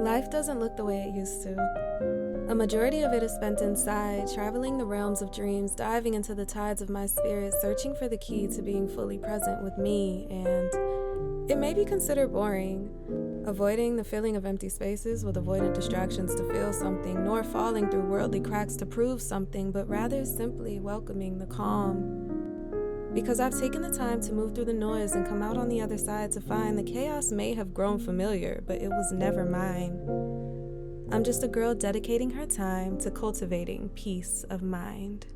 Life doesn't look the way it used to. A majority of it is spent inside, traveling the realms of dreams, diving into the tides of my spirit, searching for the key to being fully present with me, and it may be considered boring. Avoiding the feeling of empty spaces with avoidant distractions to feel something, nor falling through worldly cracks to prove something, but rather simply welcoming the calm. Because I've taken the time to move through the noise and come out on the other side to find the chaos may have grown familiar, but it was never mine. I'm just a girl dedicating her time to cultivating peace of mind.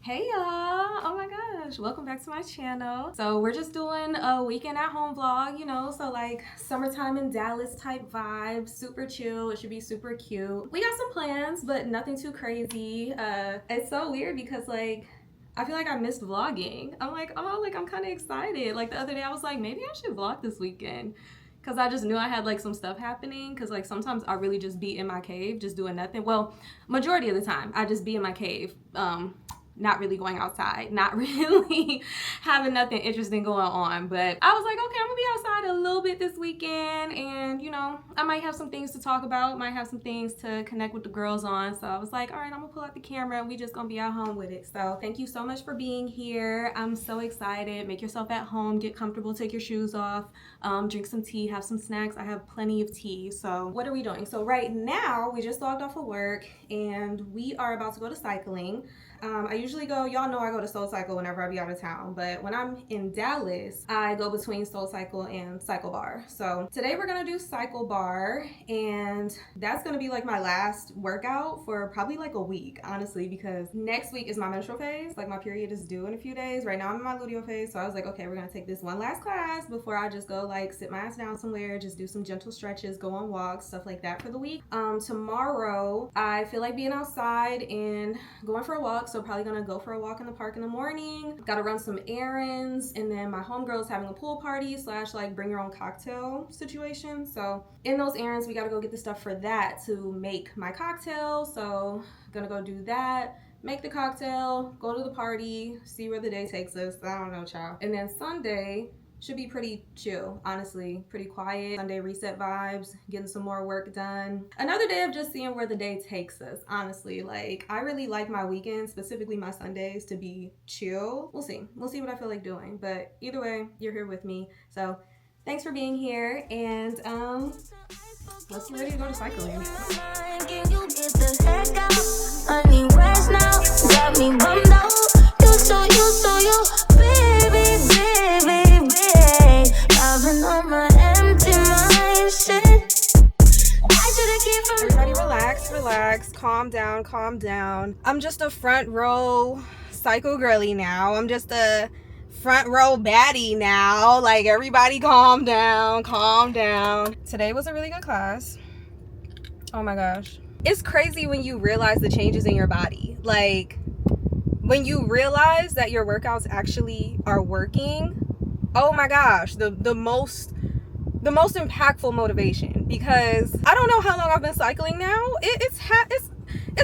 Hey y'all, oh my gosh, welcome back to my channel. So we're just doing a weekend at home vlog, so like summertime in Dallas type vibes, super chill. It should be super cute. We got some plans, but nothing too crazy. It's so weird because like I feel like I missed vlogging. I'm like, oh, like I'm kind of excited. Like the other day I was like, maybe I should vlog this weekend. Cause I just knew I had like some stuff happening. Cause like sometimes I really just be in my cave, just doing nothing. Well, majority of the time I just be in my cave. Not really going outside, not really having nothing interesting going on. But I was like, okay, I'm gonna be outside a little bit this weekend, and I might have some things to talk about, might have some things to connect with the girls on. So I was like, all right, I'm gonna pull out the camera and we just gonna be at home with it. So thank you so much for being here. I'm so excited. Make yourself at home, get comfortable, take your shoes off, drink some tea, have some snacks. I have plenty of tea. So what are we doing? So right now we just logged off of work and we are about to go to cycling. I usually go, y'all know I go to Soul Cycle whenever I be out of town, but when I'm in Dallas, I go between Soul Cycle and Cycle Bar. So today we're gonna do Cycle Bar, and that's gonna be like my last workout for probably like a week, honestly, because next week is my menstrual phase. Like my period is due in a few days. Right now I'm in my luteal phase, so I was like, okay, we're gonna take this one last class before I just go like sit my ass down somewhere, just do some gentle stretches, go on walks, stuff like that for the week. Tomorrow I feel like being outside and going for a walk. So probably gonna go for a walk in the park in the morning. Gotta run some errands, and then my homegirl's having a pool party / like bring your own cocktail situation. So in those errands, we gotta go get the stuff for that to make my cocktail. So gonna go do that, make the cocktail, go to the party, see where the day takes us. I don't know, child. And then Sunday should be pretty chill, honestly, pretty quiet. Sunday reset vibes, getting some more work done. Another day of just seeing where the day takes us, honestly. Like, I really like my weekends, specifically my Sundays, to be chill. We'll see what I feel like doing. But either way, you're here with me. So thanks for being here, and let's get ready to go to cycling. I need rest now, got me bummed out. You, baby. On my empty mind, shit. Everybody relax, calm down. I'm just a front row psycho girly now. I'm just a front row baddie now. Like, everybody calm down. Today was a really good class. Oh my gosh. It's crazy when you realize the changes in your body. Like, when you realize that your workouts actually are working. Oh my gosh, the most impactful motivation, because I don't know how long I've been cycling now. It's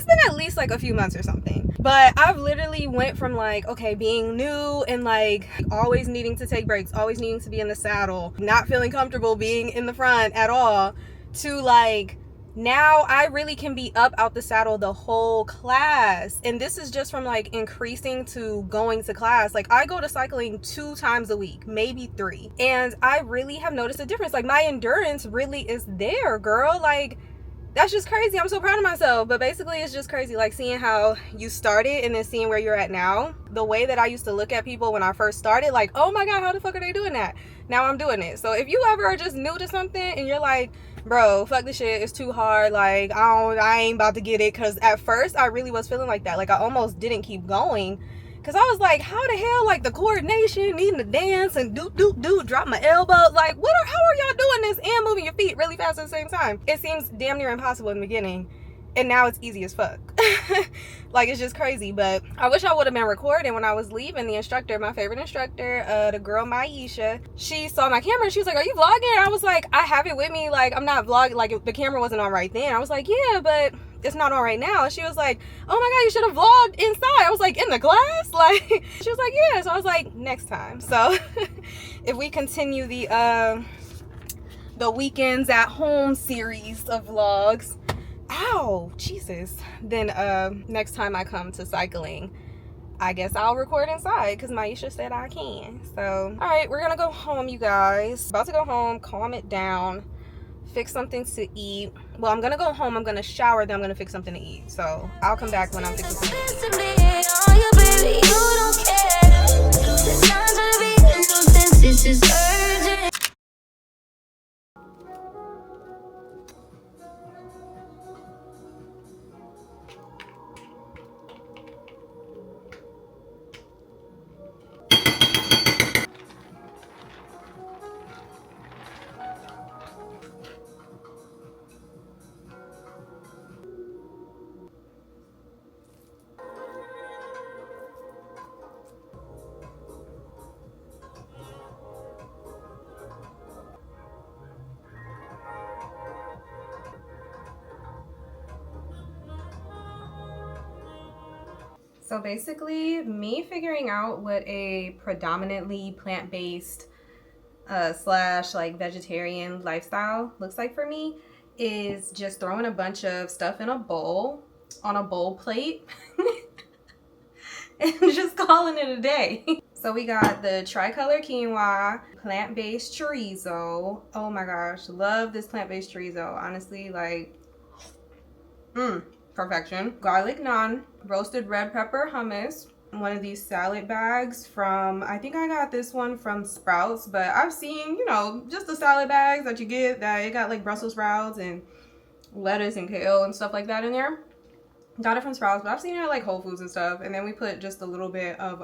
been at least like a few months or something, but I've literally went from like, okay, being new and like always needing to take breaks, always needing to be in the saddle, not feeling comfortable being in the front at all, to like now I really can be up out the saddle the whole class. And this is just from like increasing to going to class. Like, I go to cycling 2 times a week, maybe 3, and I really have noticed a difference. Like, my endurance really is there, girl. Like, that's just crazy. I'm so proud of myself. But basically it's just crazy, like seeing how you started and then seeing where you're at now. The way that I used to look at people when I first started, like, oh my god, how the fuck are they doing that? Now I'm doing it. So if you ever are just new to something and you're like, bro, fuck this shit, it's too hard, like I ain't about to get it, because at first I really was feeling like that. Like, I almost didn't keep going because I was like, how the hell, like the coordination, needing to dance and do drop my elbow, like how are y'all doing this and moving your feet really fast at the same time? It seems damn near impossible in the beginning, and now it's easy as fuck. Like, it's just crazy. But I wish I would have been recording when I was leaving. The instructor, my favorite instructor, the girl Maisha, she saw my camera and she was like, are you vlogging? I was like, I have it with me, like I'm not vlogging. Like, the camera wasn't on right then. I was like, yeah, but it's not on right now. And she was like, oh my god, you should have vlogged inside. I was like, in the class? Like, she was like, yeah. So I was like, next time. So if we continue the weekends at home series of vlogs, ow, Jesus, then next time I come to cycling, I guess I'll record inside because Maisha said I can. So all right, we're gonna go home, you guys. About to go home, calm it down, fix something to eat. Well, I'm gonna go home, I'm gonna shower, then I'm gonna fix something to eat. So I'll come back when I'm fixing something to eat. So basically, me figuring out what a predominantly plant-based slash like vegetarian lifestyle looks like for me is just throwing a bunch of stuff in a bowl on a bowl plate and just calling it a day. So we got the tricolor quinoa, plant-based chorizo. Oh my gosh, love this plant-based chorizo. Honestly, like, perfection. Garlic naan, roasted red pepper hummus, one of these salad bags from, I think I got this one from Sprouts, but I've seen, you know, just the salad bags that you get that it got like Brussels sprouts and lettuce and kale and stuff like that in there. Got it from Sprouts, but I've seen it at like Whole Foods and stuff. And then we put just a little bit of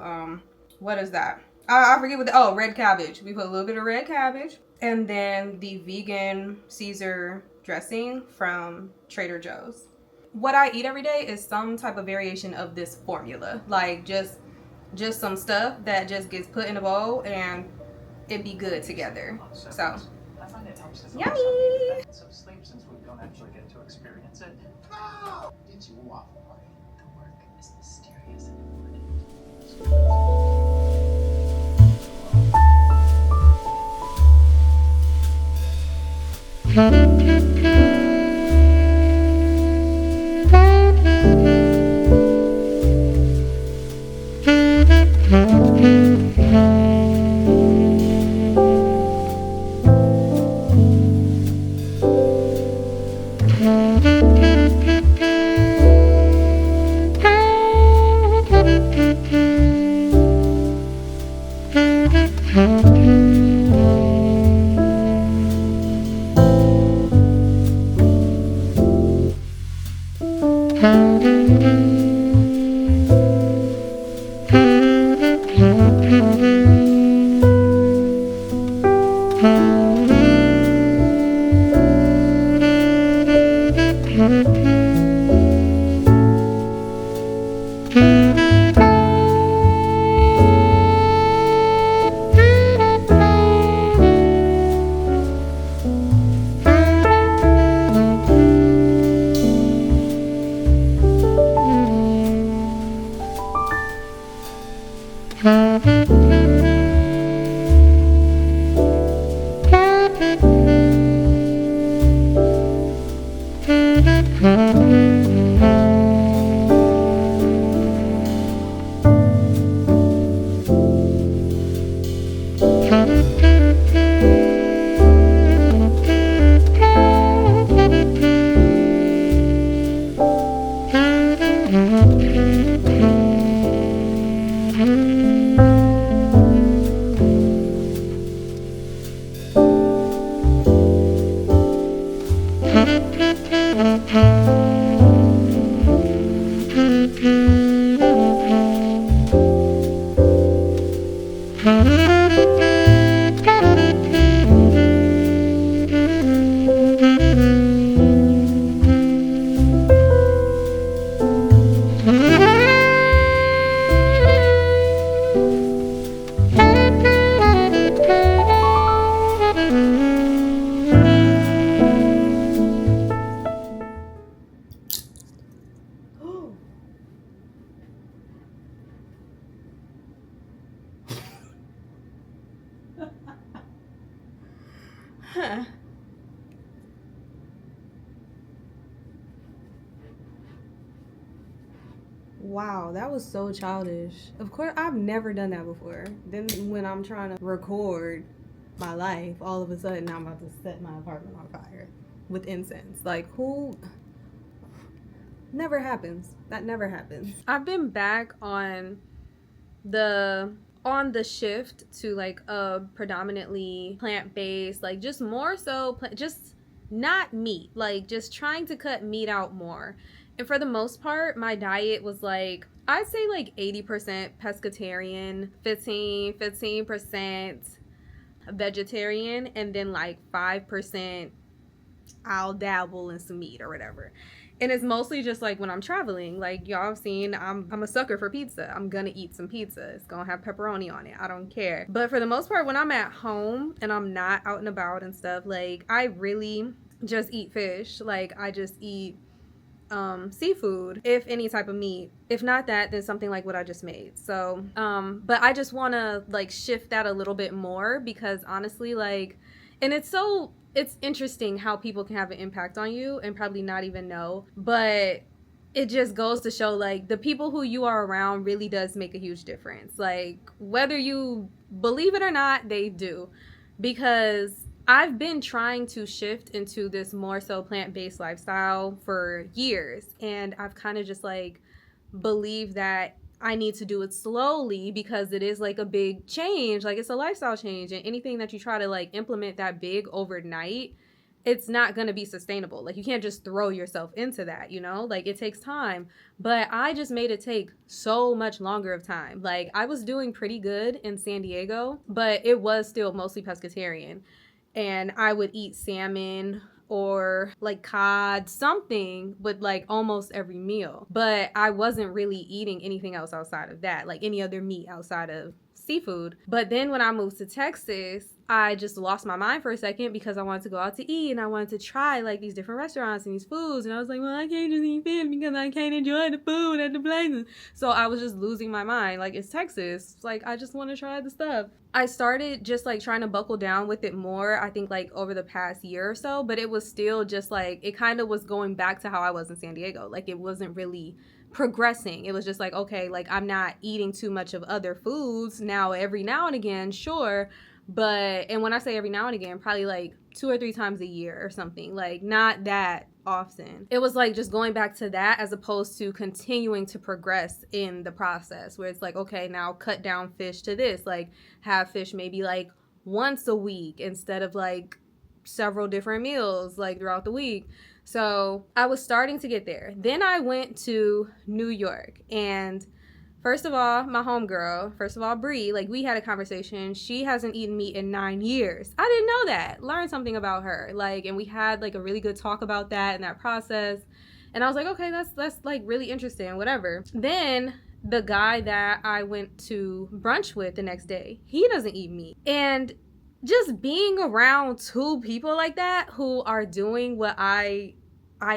what is that? I forget what oh, red cabbage. We put a little bit of red cabbage, and then the vegan Caesar dressing from Trader Joe's. What I eat every day is some type of variation of this formula, like just some stuff that just gets put in a bowl and it be good together. So I find it helps yummy. Of sleep since we don't actually get to experience it. No! It's your waffle party. The work is mysterious and important. Huh. Wow, that was so childish. Of course, I've never done that before. Then when I'm trying to record my life, all of a sudden I'm about to set my apartment on fire with incense. Like, who? Never happens. That never happens. I've been back the on the shift to like a predominantly plant-based, like just more so just not meat, like just trying to cut meat out more. And for the most part, my diet was like, I'd say like 80% pescatarian, 15% vegetarian, and then like 5% I'll dabble in some meat or whatever. And it's mostly just like when I'm traveling, like y'all have seen, I'm a sucker for pizza. I'm gonna eat some pizza. It's gonna have pepperoni on it. I don't care. But for the most part, when I'm at home and I'm not out and about and stuff, like I really just eat fish. Like I just eat seafood, if any type of meat. If not that, then something like what I just made. So but I just want to like shift that a little bit more, because honestly, like, and it's interesting how people can have an impact on you and probably not even know, but it just goes to show like the people who you are around really does make a huge difference. Like whether you believe it or not, they do. Because I've been trying to shift into this more so plant-based lifestyle for years, and I've kind of just like believe that I need to do it slowly, because it is like a big change. Like it's a lifestyle change, and anything that you try to like implement that big overnight, it's not going to be sustainable. Like you can't just throw yourself into that, you know? Like it takes time. But I just made it take so much longer of time. Like I was doing pretty good in San Diego, but it was still mostly pescatarian. And I would eat salmon or like cod, something with like almost every meal. But I wasn't really eating anything else outside of that, like any other meat outside of seafood. But then when I moved to Texas, I just lost my mind for a second, because I wanted to go out to eat and I wanted to try like these different restaurants and these foods. And I was like, well, I can't just eat fish because I can't enjoy the food at the places. So I was just losing my mind. Like, it's Texas. Like, I just want to try the stuff. I started just like trying to buckle down with it more, I think like over the past year or so, but it was still just like, it kind of was going back to how I was in San Diego. Like it wasn't really progressing. It was just like, okay, like I'm not eating too much of other foods now, every now and again, sure. But, and when I say every now and again, probably like 2 or 3 times a year or something, like not that often. It was like just going back to that, as opposed to continuing to progress in the process, where it's like, okay, now cut down fish to this, like have fish maybe like once a week instead of like several different meals like throughout the week. So I was starting to get there. Then I went to New York, and first of all, my homegirl, Bree, like we had a conversation. She hasn't eaten meat in 9 years. I didn't know that. Learned something about her. Like, and we had like a really good talk about that and that process. And I was like, okay, that's like really interesting, whatever. Then the guy that I went to brunch with the next day, he doesn't eat meat. And just being around 2 people like that who are doing what I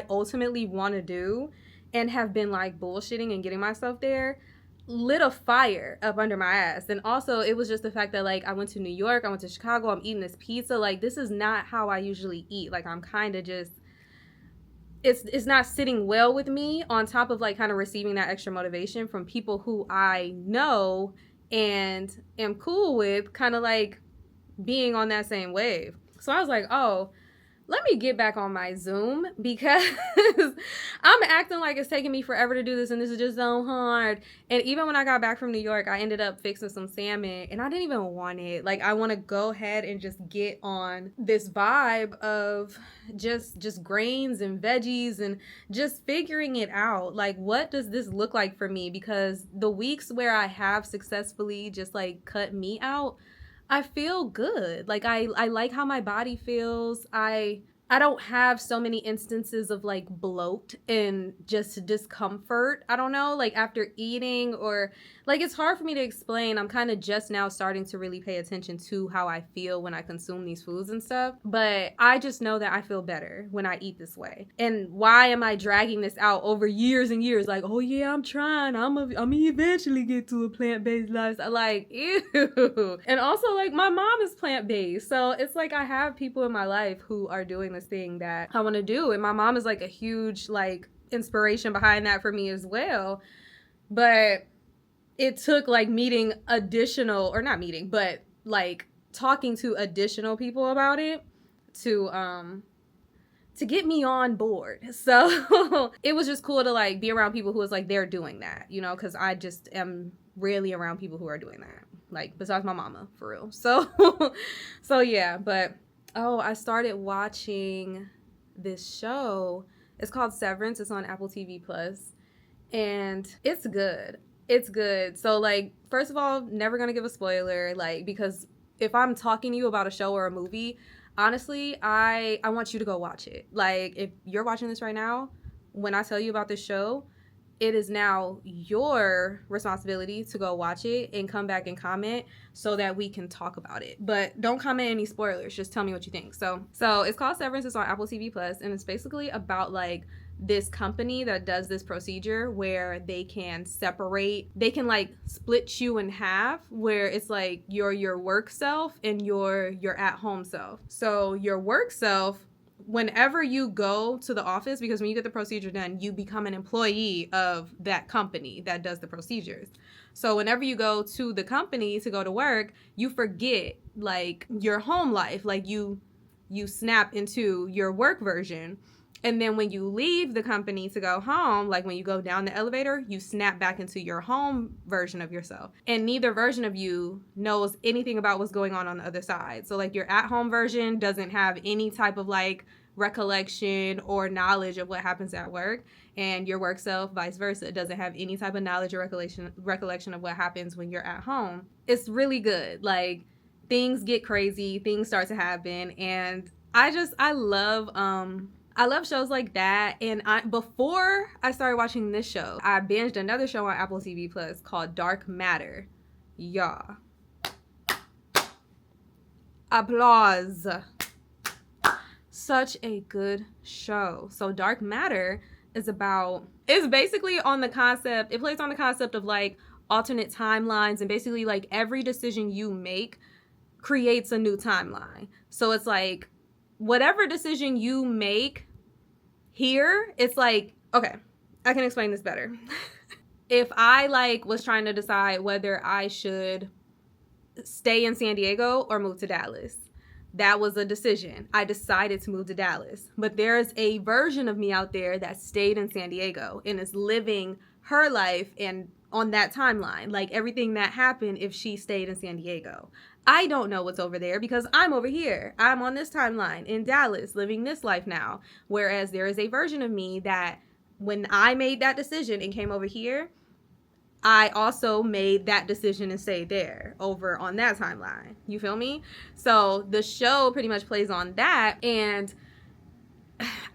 ultimately want to do and have been like bullshitting and getting myself there, lit a fire up under my ass. And also it was just the fact that like I went to New York, I went to Chicago, I'm eating this pizza. Like this is not how I usually eat. Like I'm kind of just, it's not sitting well with me, on top of like kind of receiving that extra motivation from people who I know and am cool with, kind of like being on that same wave. So I was like, oh, let me get back on my Zoom, because I'm acting like it's taking me forever to do this and this is just so hard. And even when I got back from New York, I ended up fixing some salmon and I didn't even want it. Like I want to go ahead and just get on this vibe of just grains and veggies and just figuring it out. Like what does this look like for me? Because the weeks where I have successfully just like cut meat out, I feel good. Like I like how my body feels. I I don't have so many instances of like bloat and just discomfort. I don't know, like after eating, or like it's hard for me to explain. I'm kind of just now starting to really pay attention to how I feel when I consume these foods and stuff. But I just know that I feel better when I eat this way. And why am I dragging this out over years and years? Like, oh yeah, I'm trying. I'm gonna eventually get to a plant-based lifestyle. Like, ew. And also, like, my mom is plant-based, so it's like I have people in my life who are doing this thing that I want to do, and my mom is like a huge like inspiration behind that for me as well. But it took like meeting additional, or not meeting, but like talking to additional people about it to get me on board. So it was just cool to like be around people who was like they're doing that, you know, because I just am rarely around people who are doing that, like besides my mama, for real. So so yeah. But oh, I started watching this show. It's called Severance. It's on Apple TV Plus, and it's good. It's good. So like, first of all, never gonna give a spoiler, like, because if I'm talking to you about a show or a movie, honestly, I want you to go watch it. Like, if you're watching this right now, when I tell you about this show, it is now your responsibility to go watch it and come back and comment so that we can talk about it. But don't comment any spoilers. Just tell me what you think. So it's called Severance. It's on Apple TV Plus, and it's basically about like this company that does this procedure where they can like split you in half, where it's like your work self and your at home self. So your work self, whenever you go to the office, because when you get the procedure done, you become an employee of that company that does the procedures. So whenever you go to the company to go to work, you forget like your home life, like you snap into your work version. And then when you leave the company to go home, like when you go down the elevator, you snap back into your home version of yourself. And neither version of you knows anything about what's going on the other side. So like your at-home version doesn't have any type of like recollection or knowledge of what happens at work. And your work self, vice versa, doesn't have any type of knowledge or recollection of what happens when you're at home. It's really good. Like, things get crazy, things start to happen, and I love shows like that. And before I started watching this show, I binged another show on Apple TV Plus called Dark Matter. Y'all. Applause. Such a good show. So Dark Matter it's basically on the concept, it plays on the concept of like alternate timelines, and basically like every decision you make creates a new timeline. So it's like whatever decision you make here, it's like, okay, I can explain this better. If I like was trying to decide whether I should stay in San Diego or move to Dallas, that was a decision. I decided to move to Dallas. But there's a version of me out there that stayed in San Diego and is living her life and on that timeline, like everything that happened if she stayed in San Diego. I don't know what's over there because I'm over here. I'm on this timeline in Dallas living this life now. Whereas there is a version of me that when I made that decision and came over here, I also made that decision and stayed there over on that timeline. You feel me? So the show pretty much plays on that. And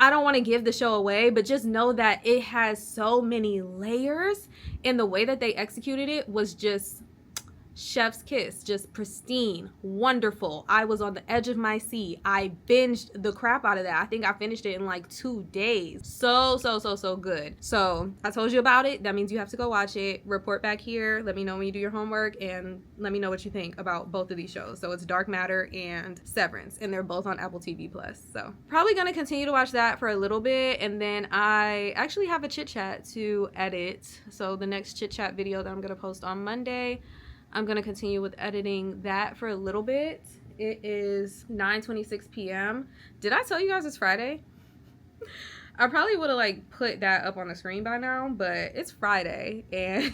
I don't want to give the show away, but just know that it has so many layers, and the way that they executed it was just chef's kiss, just pristine, wonderful. I was on the edge of my seat. I binged the crap out of that. I think I finished it in like 2 days. So good. So I told you about it. That means you have to go watch it. Report back here. Let me know when you do your homework, and let me know what you think about both of these shows. So it's Dark Matter and Severance, and they're both on Apple TV Plus. So probably gonna continue to watch that for a little bit, and then I actually have a chit chat to edit. So the next chit chat video that I'm gonna post on Monday, I'm going to continue with editing that for a little bit. It is 9:26 p.m. Did I tell you guys it's Friday? I probably would have like put that up on the screen by now, but it's Friday and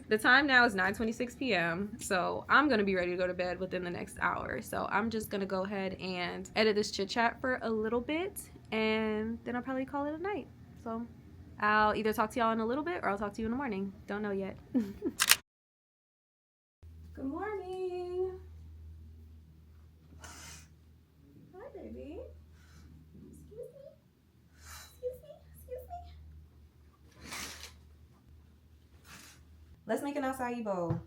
the time now is 9:26 p.m. So I'm going to be ready to go to bed within the next hour. So I'm just going to go ahead and edit this chit chat for a little bit, and then I'll probably call it a night. So I'll either talk to y'all in a little bit or I'll talk to you in the morning. Don't know yet. Good morning. Hi, baby. let's make an acai bowl.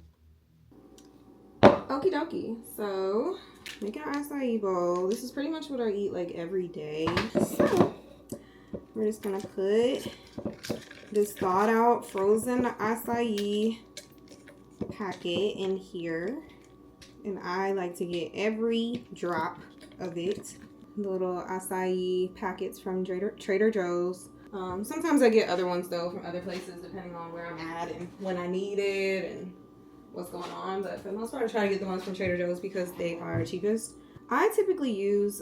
Okie dokie. So, making an acai bowl. This is pretty much what I eat like every day. So, we're just gonna put this thawed out frozen acai packet in here. And I like to get every drop of it. Little acai packets from Trader Joe's. Sometimes I get other ones though from other places depending on where I'm at and when I need it and what's going on. But for the most part I try to get the ones from Trader Joe's because they are cheapest. I typically use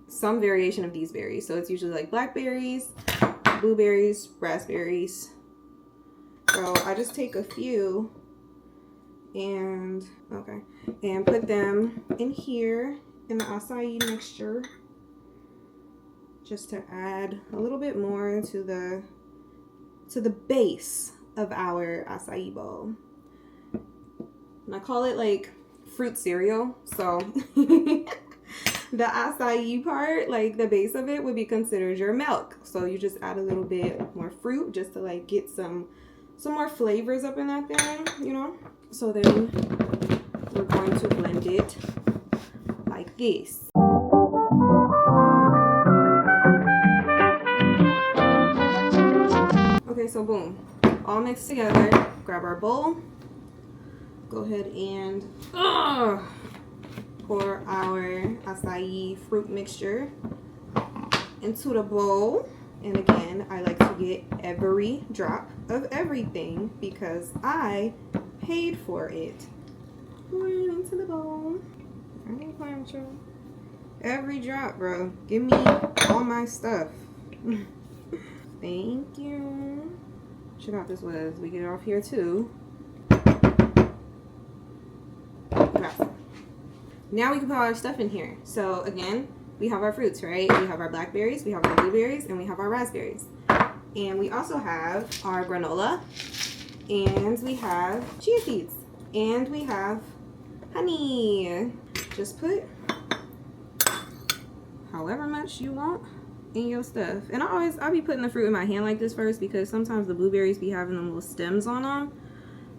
some variation of these berries. So it's usually like blackberries, blueberries, raspberries. So I just take a few and put them in here in the acai mixture just to add a little bit more to the base of our acai bowl. And I call it like fruit cereal. So the acai part, like the base of it would be considered your milk. So you just add a little bit more fruit just to like get some more flavors up in that thing, you know? So then we're going to blend it like this. Okay, so boom, all mixed together. Grab our bowl. Go ahead and pour our acai fruit mixture into the bowl. And again, I like to get every drop of everything because I paid for it. Pour it into the bowl. I ain't playing with you. Every drop, bro. Give me all my stuff. Thank you. Check out this was. We get it off here too. Okay. Now we can put our stuff in here. So again, we have our fruits, right? We have our blackberries, we have our blueberries, and we have our raspberries. And we also have our granola, and we have chia seeds, and we have honey. Just put however much you want in your stuff. And I'll be putting the fruit in my hand like this first because sometimes the blueberries be having them little stems on them.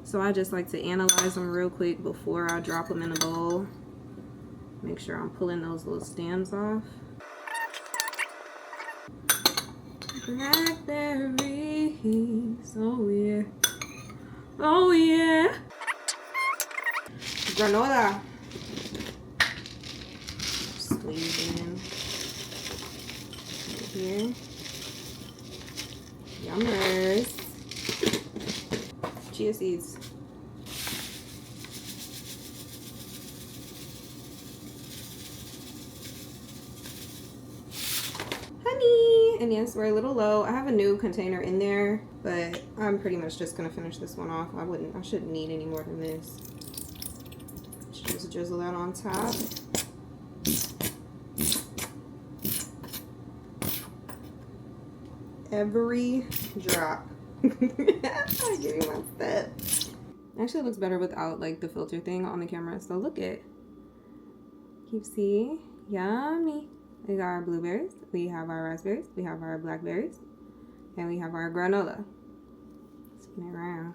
So I just like to analyze them real quick before I drop them in a bowl. Make sure I'm pulling those little stems off. Blackberries, oh yeah, oh yeah. Granola. Squeeze in right here. Yummers. Chia seeds. And yes, we're a little low. I have a new container in there, but I'm pretty much just gonna finish this one off. I shouldn't need any more than this. Just drizzle that on top. Every drop. I give you my step. Actually, it looks better without like the filter thing on the camera. So look it. Keep see. Yummy. We got our blueberries, we have our raspberries, we have our blackberries, and we have our granola. Spin it around.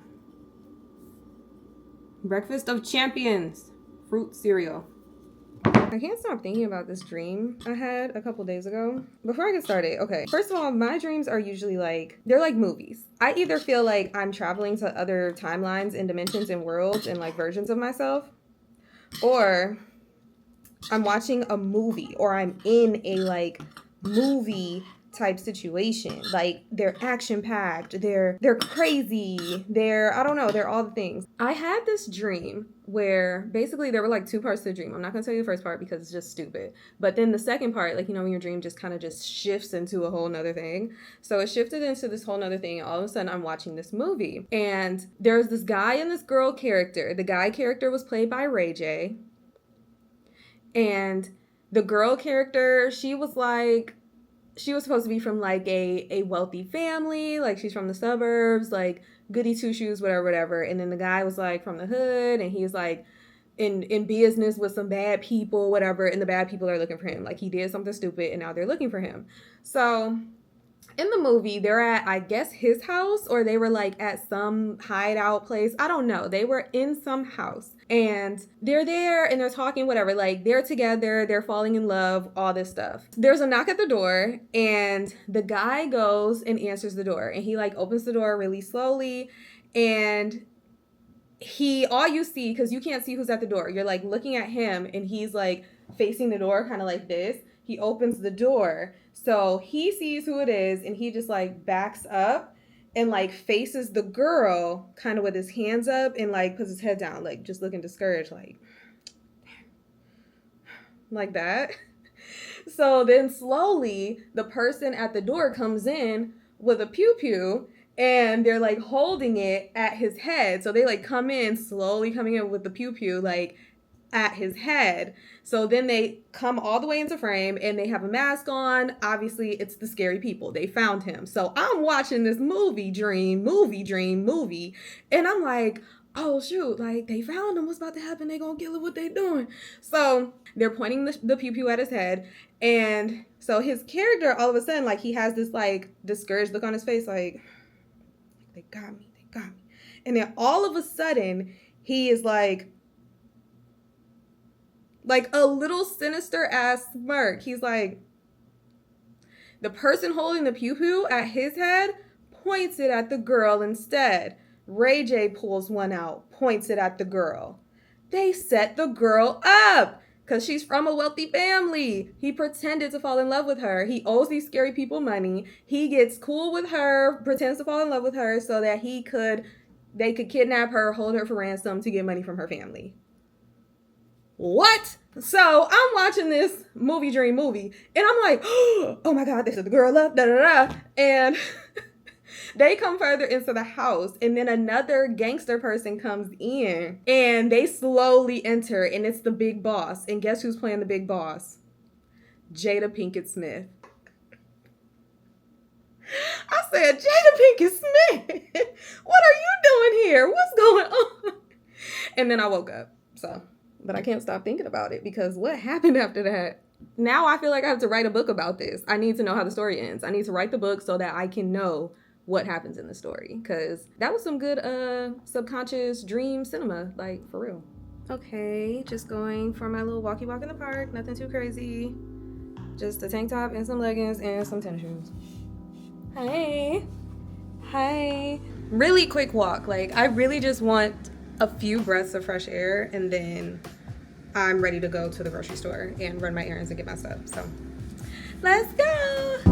Breakfast of champions. Fruit cereal. I can't stop thinking about this dream I had a couple days ago. Before I get started, okay. First of all, my dreams are usually like, they're like movies. I either feel like I'm traveling to other timelines and dimensions and worlds and like versions of myself, or I'm watching a movie, or I'm in a like movie type situation. Like they're action packed, they're crazy, I don't know, they're all the things. I had this dream where basically there were like two parts to the dream. I'm not gonna tell you the first part because it's just stupid. But then the second part, like, you know, when your dream just kind of just shifts into a whole nother thing. So it shifted into this whole nother thing. And all of a sudden I'm watching this movie. And there's this guy and this girl character. The guy character was played by Ray J. And the girl character, she was supposed to be from like a wealthy family, like she's from the suburbs, like goody two shoes, whatever. And then the guy was like from the hood, and he's like in business with some bad people, whatever. And the bad people are looking for him. Like he did something stupid, and now they're looking for him. So in the movie, they're at, I guess, his house, or they were like at some hideout place. I don't know. They were in some house and they're there and they're talking, whatever. Like, they're together, they're falling in love, all this stuff. There's a knock at the door and the guy goes and answers the door, and he like opens the door really slowly, and all you see, because you can't see who's at the door, you're like looking at him and he's like facing the door kind of like this. He opens the door, so he sees who it is, and he just like backs up and like faces the girl kind of with his hands up and like puts his head down, like just looking discouraged, like that. So then slowly the person at the door comes in with a pew-pew, and they're like holding it at his head. So they like come in, slowly coming in with the pew-pew like at his head. So then they come all the way into frame and they have a mask on. Obviously, it's the scary people. They found him. So I'm watching this movie dream, and I'm like, oh shoot, like they found him. What's about to happen? They gonna kill him. What they doing? So they're pointing the pew-pew at his head. And so his character, all of a sudden, like he has this like discouraged look on his face, like, they got me. And then all of a sudden, he is like a little sinister ass smirk. He's like, the person holding the pew-pew at his head points it at the girl instead. Ray J pulls one out, points it at the girl. They set the girl up because she's from a wealthy family. He pretended to fall in love with her. He owes these scary people money. He gets cool with her, pretends to fall in love with her so that they could kidnap her, hold her for ransom to get money from her family. What? So I'm watching this dream movie, and I'm like, oh my God, this is the girl up, da da da. And they come further into the house, and then another gangster person comes in, and they slowly enter, and it's the big boss. And guess who's playing the big boss? Jada Pinkett Smith. I said, Jada Pinkett Smith, what are you doing here? What's going on? And then I woke up, but I can't stop thinking about it, because what happened after that? Now I feel like I have to write a book about this. I need to know how the story ends. I need to write the book so that I can know what happens in the story, because that was some good subconscious dream cinema, like, for real. Okay, just going for my little walk in the park. Nothing too crazy. Just a tank top and some leggings and some tennis shoes. Hi. Really quick walk. Like, I really just want a few breaths of fresh air, and then I'm ready to go to the grocery store and run my errands and get my stuff. So let's go.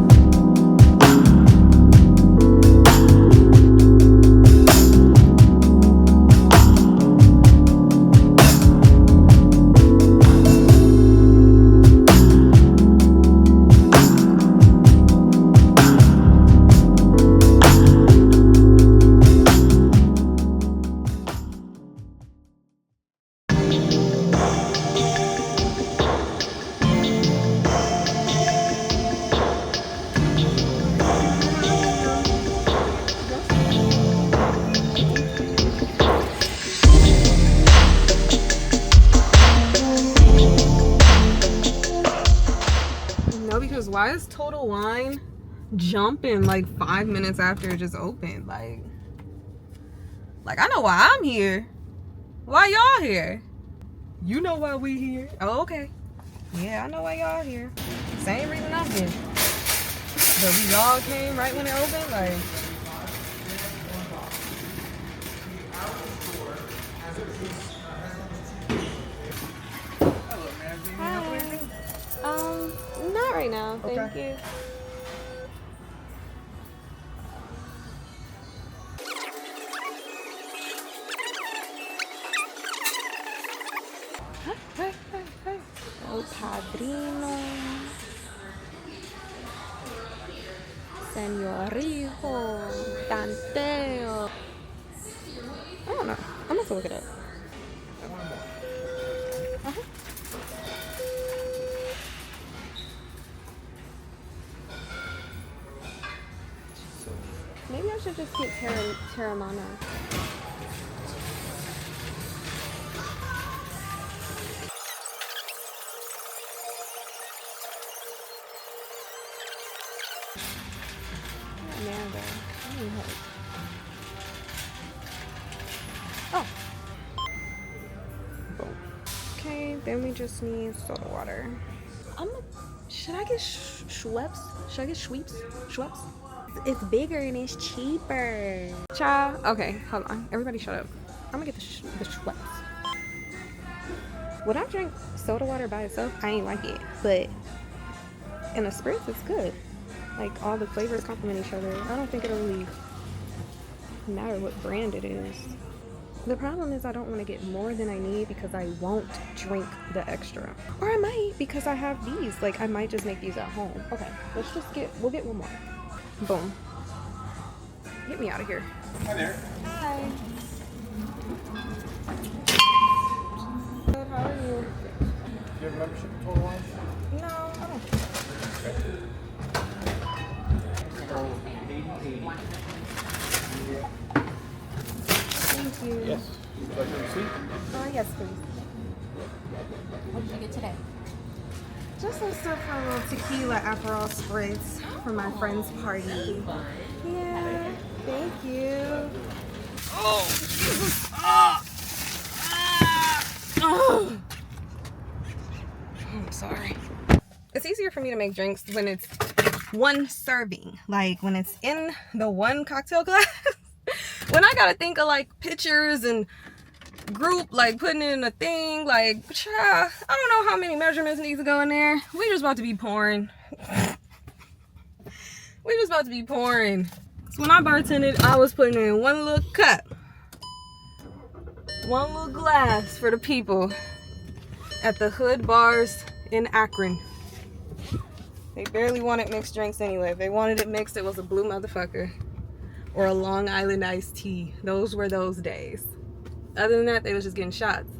Because why is Total Wine jumping like 5 minutes after it just opened? Like I know why I'm here. Why y'all here? You know why we here. Oh, okay. Yeah, I know why y'all here. Same reason I'm here. But we all came right when it opened. Like, not right now. Thank you. Hey. El Padrino. Señorijo. Tanteo. I don't know. I'm gonna have to look it up. Maybe I should just get Terramana. Amanda. I need help. Oh. Boom. Okay, then we just need soda water. Should I get Schweppes? Should I get Schweppes? It's bigger and it's cheaper. Child. Okay, hold on. Everybody shut up. I'm gonna get the Schweppes. When I drink soda water by itself, I ain't like it. But in a spritz, it's good. Like, all the flavors complement each other. I don't think it'll really matter what brand it is. The problem is I don't want to get more than I need because I won't drink the extra. Or I might because I have these. Like, I might just make these at home. Okay, we'll get one more. Boom. Get me out of here. Hi there. Hi. Good, how are you? Do you have a membership in Total Wine? No, I don't. So, 80. Thank you. Yes. Would you like a receipt? Yes, please. What did you get today? Just some stuff for a little tequila Aperol spritz for my friend's party. Yeah, thank you. Oh, Jesus. Oh. I'm sorry. It's easier for me to make drinks when it's one serving. Like when it's in the one cocktail glass. When I gotta think of like pictures and group, like putting in a thing, like, child, I don't know how many measurements need to go in there. We just about to be pouring. We just about to be pouring. So when I bartended, I was putting in one little cup, one little glass for the people at the Hood Bars in Akron. They barely wanted mixed drinks anyway. If they wanted it mixed, it was a blue motherfucker or a Long Island iced tea. Those were those days. Other than that, they was just getting shots.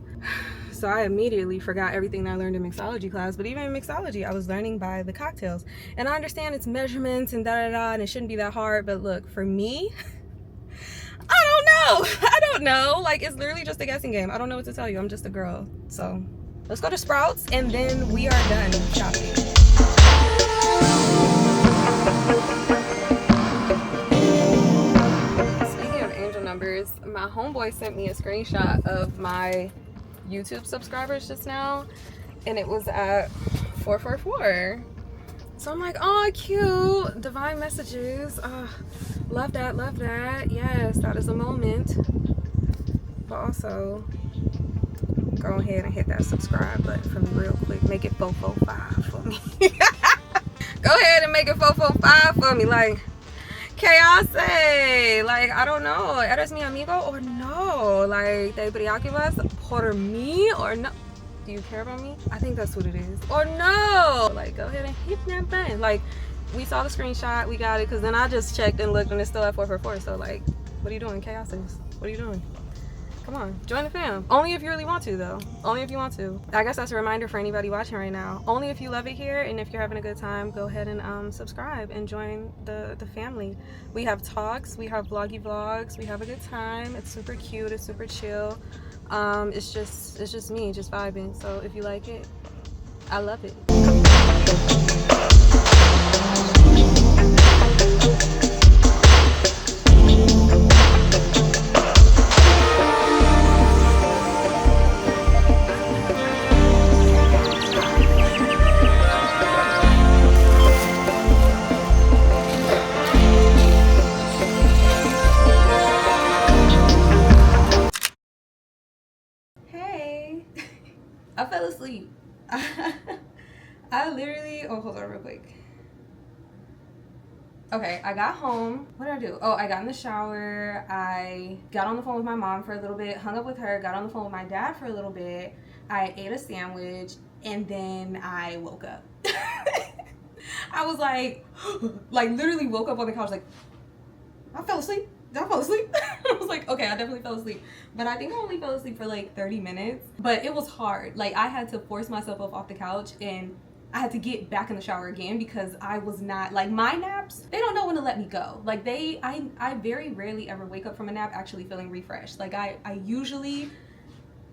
So I immediately forgot everything that I learned in mixology class. But even in mixology, I was learning by the cocktails. And I understand it's measurements and da-da-da, and it shouldn't be that hard. But look, for me, I don't know. I don't know. Like, it's literally just a guessing game. I don't know what to tell you. I'm just a girl. So let's go to Sprouts, and then we are done shopping. Numbers, my homeboy sent me a screenshot of my YouTube subscribers just now, and it was at 444. So I'm like, oh, cute, divine messages. Love that, love that. Yes, that is a moment. But also, go ahead and hit that subscribe button for me real quick. Make it 445 for me. Go ahead and make it 445 for me, like. Chaos, like, I don't know, ¿eres mi amigo or no? Like, ¿te preocupas por mí or no? Do you care about me? I think that's what it is. Or no? Like, go ahead and hit that button. Like, we saw the screenshot, we got it, because then I just checked and looked and it's still at 444. So, like, what are you doing, Chaos? What are you doing? Come on, join the fam. Only if you really want to, though. Only if you want to. I guess that's a reminder for anybody watching right now. Only if you love it here, and if you're having a good time, go ahead and subscribe and join the family. We have talks, we have vloggy vlogs, we have a good time. It's super cute, it's super chill. It's just me, just vibing. So if you like it, I love it. I fell asleep. I literally, oh, hold on real quick. Okay, I got home. What did I do? Oh, I got in the shower. I got on the phone with my mom for a little bit, hung up with her, got on the phone with my dad for a little bit. I ate a sandwich, and then I woke up. I was like literally woke up on the couch like, I fell asleep. Did I fall asleep? I was like, okay, I definitely fell asleep. But I think I only fell asleep for like 30 minutes. But it was hard. Like, I had to force myself up off the couch, and I had to get back in the shower again because I was not, like, my naps, they don't know when to let me go. Like, I very rarely ever wake up from a nap actually feeling refreshed. Like, I usually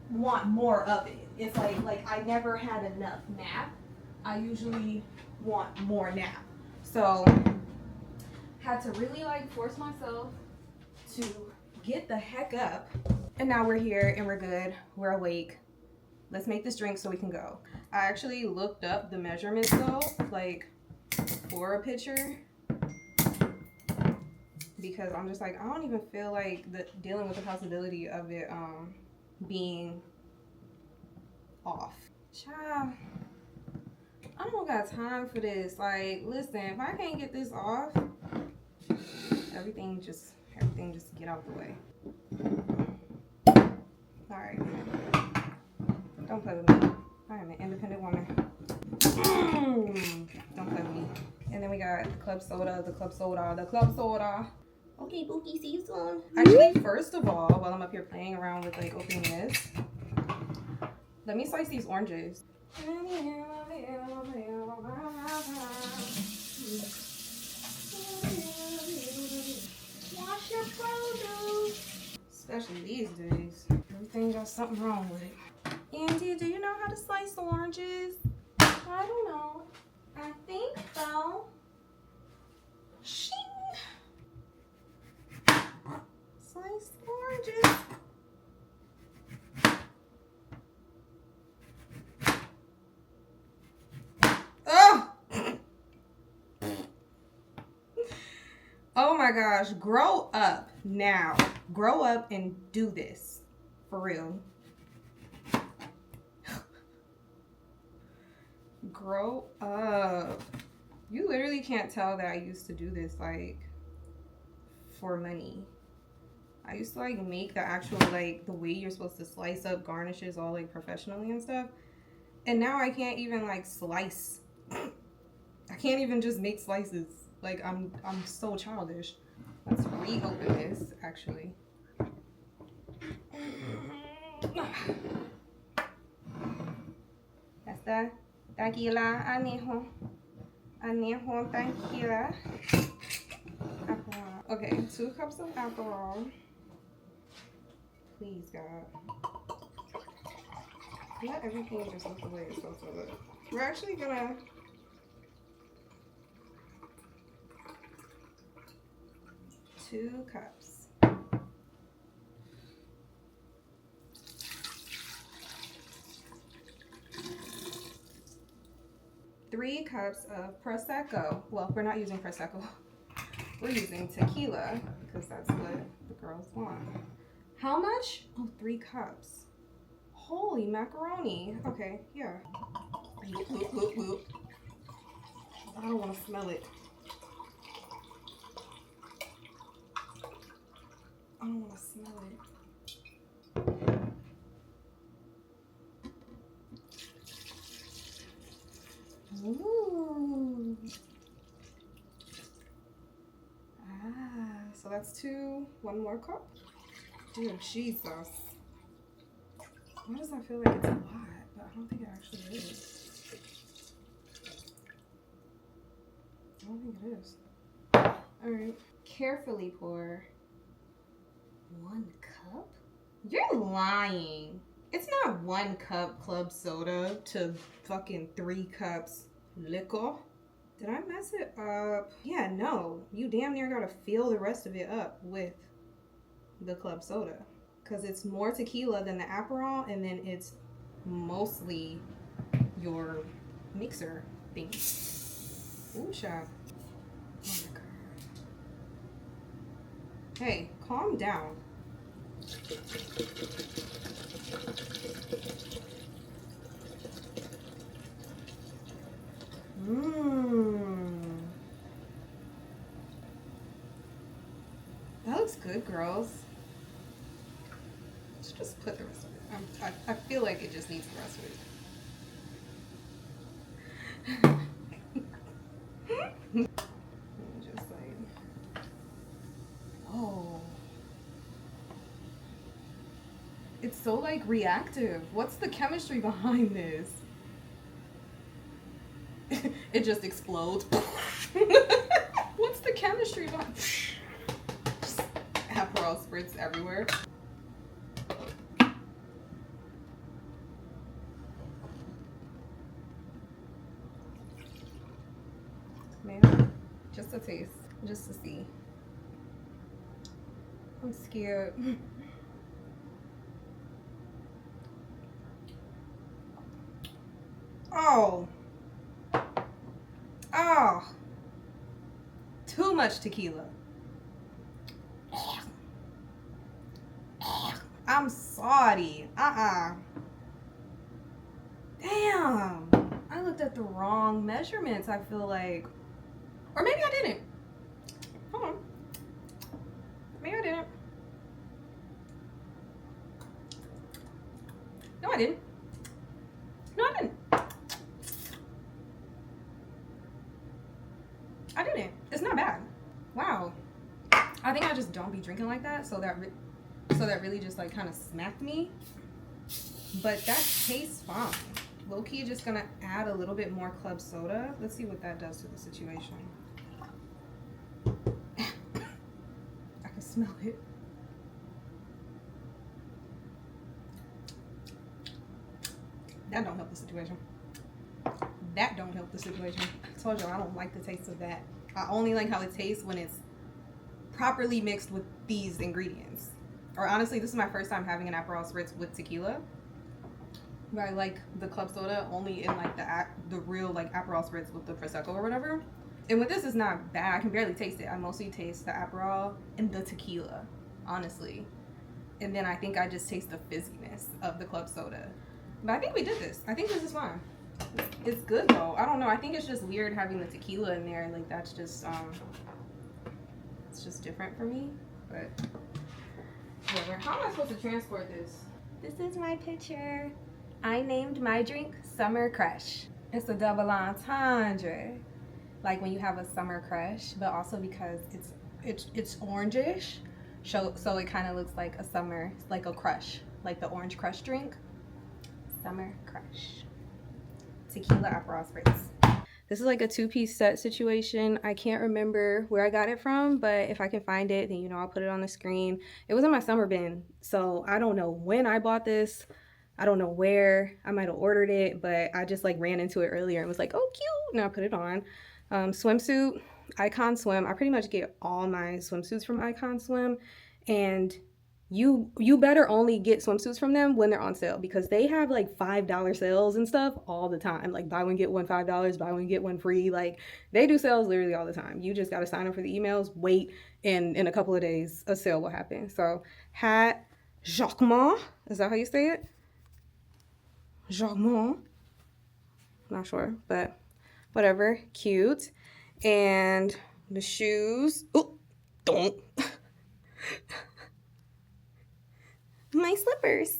want more of it. It's like I never had enough nap. I usually want more nap. So Had to really like force myself to get the heck up. And now we're here and we're good. We're awake. Let's make this drink so we can go. I actually looked up the measurements though, like for a pitcher, because I'm just like, I don't even feel like dealing with the possibility of it being off. Child, I don't got time for this. Like, listen, if I can't get this off, everything just get out the way. All right, don't play with me. I am an independent woman. Don't play with me. And then we got the club soda, the club soda, the club soda. Okay, Bookie, see you soon. Actually, first of all, while I'm up here playing around with like opening this, let me slice these oranges. Wash your produce. Especially these days. Everything got something wrong with it. Andy, do you know how to slice oranges? I don't know. I think so. Shing. Slice oranges. Oh! Oh my gosh. Grow up now. Grow up and do this. For real. Grow up. You literally can't tell that I used to do this like for money. I used to like make the actual like the way you're supposed to slice up garnishes all like professionally and stuff. And now I can't even like slice. I can't even just make slices. Like I'm so childish. Let's reopen this actually. That's that. Tequila, anejo, tequila. Alcohol. Okay, 2 cups of alcohol. Please, God. Let everything just look the way it's supposed to look. We're actually gonna two cups. 3 cups of Prosecco. Well, we're not using Prosecco. We're using tequila because that's what the girls want. How much? Oh, 3 cups. Holy macaroni. Okay, yeah. I don't want to smell it. I don't want to smell it. Ooh. So that's 2. 1 more cup. Dear Jesus. Why does that feel like it's a lot? But I don't think it actually is. I don't think it is. Alright. Carefully pour 1 cup? You're lying. It's not 1 cup club soda to fucking 3 cups liquor. Did I mess it up? Yeah, no. You damn near gotta fill the rest of it up with the club soda. Because it's more tequila than the Aperol, and then it's mostly your mixer thing. Ooh, child. Oh my God. Hey, calm down. That looks good, girls. Let's just put the rest of it. I feel like it just needs the rest of it. Just like, oh. It's so like reactive. What's the chemistry behind this? It just explodes. What's the chemistry behind? Just Aperol spritz everywhere. Man, just a taste. just to see. I'm scared. Oh. Oh. Too much tequila. I'm sorry. Damn. I looked at the wrong measurements, I feel like. Or maybe I didn't. Hold on. Maybe I didn't. No, I didn't. No, I didn't. I didn't. It's not bad. Wow. I think I just don't be drinking like that, so that really just like kind of smacked me. But that tastes fine. Low-key just gonna add a little bit more club soda. Let's see what that does to the situation. I can smell it. That don't help the situation. That don't help the situation. I told you I don't like the taste of that. I only like how it tastes when it's properly mixed with these ingredients. Or honestly, this is my first time having an Aperol Spritz with tequila. But I like the club soda only in like the real like Aperol Spritz with the Prosecco or whatever. And with this, it's not bad. I can barely taste it. I mostly taste the Aperol and the tequila, honestly. And then I think I just taste the fizziness of the club soda. But I think we did this. I think this is fine. It's good though. I don't know. I think it's just weird having the tequila in there. Like that's just it's just different for me. But whatever. How am I supposed to transport this? This is my picture. I named my drink Summer Crush. It's a double entendre. Like when you have a summer crush, but also because it's orangish. So it kind of looks like a summer, like a crush, like the orange crush drink. Summer Crush. Tequila Aperol Spritz. This is like a two-piece set situation. I can't remember where I got it from, but if I can find it, then you know I'll put it on the screen. It was in my summer bin, so I don't know when I bought this. I don't know where. I might have ordered it, but I just like ran into it earlier and was like, oh, cute, and I put it on. Swimsuit, Icon Swim. I pretty much get all my swimsuits from Icon Swim, and you better only get swimsuits from them when they're on sale, because they have like $5 sales and stuff all the time. Like buy one get one $5, buy one get one free. Like they do sales literally all the time. You just got to sign up for the emails, wait, and in a couple of days a sale will happen. So hat Jacquemont, is that how you say it? Jacquemont, not sure, but whatever, cute. And the shoes, oh, don't. My slippers.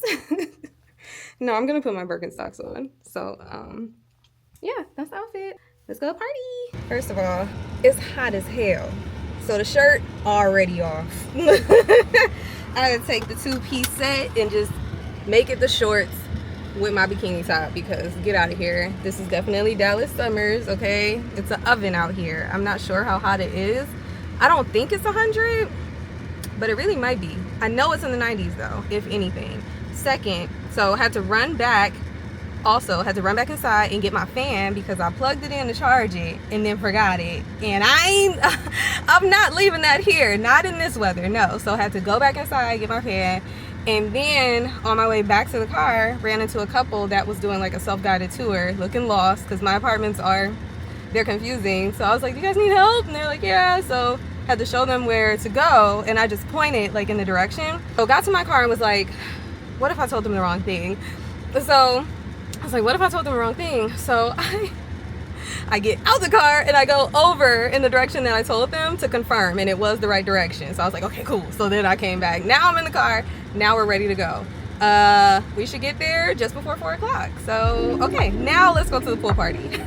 No, I'm gonna put my Birkenstocks on. So yeah, that's the outfit. Let's go party. First of all, it's hot as hell, so the shirt already off. I gotta take the two-piece set and just make it the shorts with my bikini top, because get out of here. This is definitely Dallas summers, okay? It's an oven out here. I'm not sure how hot it is. I don't think it's 100, but it really might be. I know it's in the 90s though, if anything. Second, so had to run back inside and get my fan, because I plugged it in to charge it and then forgot it. And I'm not leaving that here, not in this weather, no. So I had to go back inside, get my fan. And then on my way back to the car, ran into a couple that was doing like a self-guided tour, looking lost, because my apartments they're confusing. So I was like, do you guys need help? And they're like, yeah. So had to show them where to go, and I just pointed like in the direction. So got to my car and was like, what if I told them the wrong thing? So I was like, what if I told them the wrong thing? So I get out the car and I go over in the direction that I told them to confirm, and it was the right direction. So I was like, okay, cool. So then I came back. Now I'm in the car. Now we're ready to go. We should get there just before 4 o'clock. So, okay, now let's go to the pool party.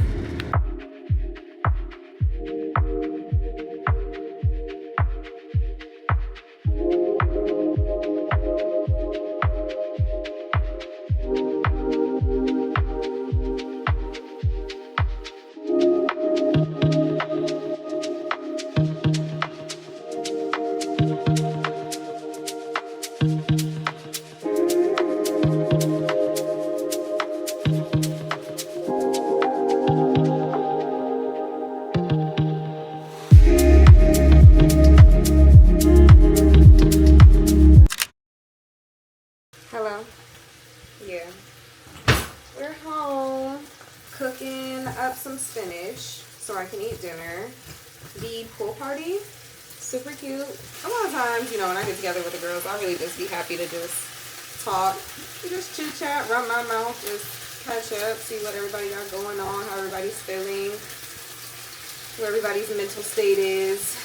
so I can eat dinner. The pool party, super cute. A lot of times, you know, when I get together with the girls, I really just be happy to just talk, just chit chat, rub my mouth, just catch up, see what everybody got going on, how everybody's feeling, where everybody's mental state is.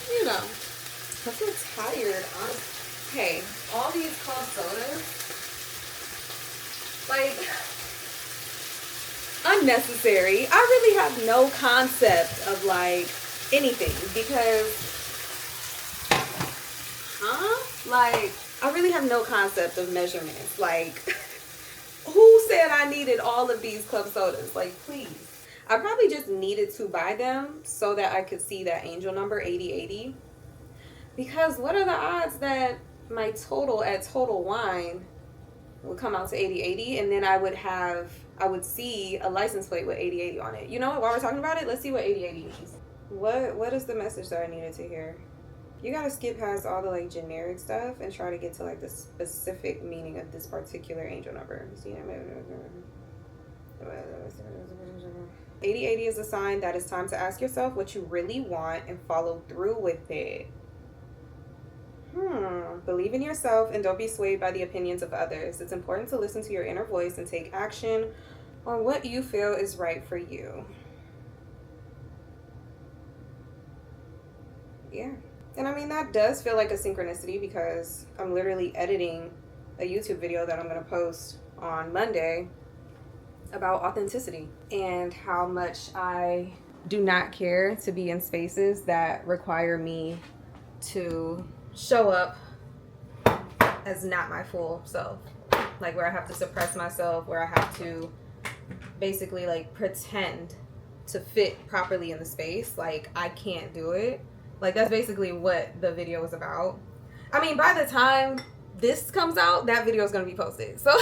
You know, I feel tired, honestly. Hey, all these club sodas, like, unnecessary. I really have no concept of like anything because, like, I really have no concept of measurements. Like, who said I needed all of these club sodas? Like, please. I probably just needed to buy them so that I could see that angel number 8080. Because what are the odds that my total at Total Wine would come out to 8080 and then I would see a license plate with 8080 on it. You know what, while we're talking about it, let's see what 8080 means. What is the message that I needed to hear? You gotta skip past all the like generic stuff and try to get to like the specific meaning of this particular angel number. See, 8080 is a sign that it's time to ask yourself what you really want and follow through with it. Believe in yourself and don't be swayed by the opinions of others. It's important to listen to your inner voice and take action on what you feel is right for you. Yeah. And I mean, that does feel like a synchronicity because I'm literally editing a YouTube video that I'm going to post on Monday about authenticity and how much I do not care to be in spaces that require me to show up as not my full self, like where I have to suppress myself, where I have to basically like pretend to fit properly in the space. Like, I can't do it. Like, that's basically what the video was about. I mean, by the time this comes out, that video is going to be posted, so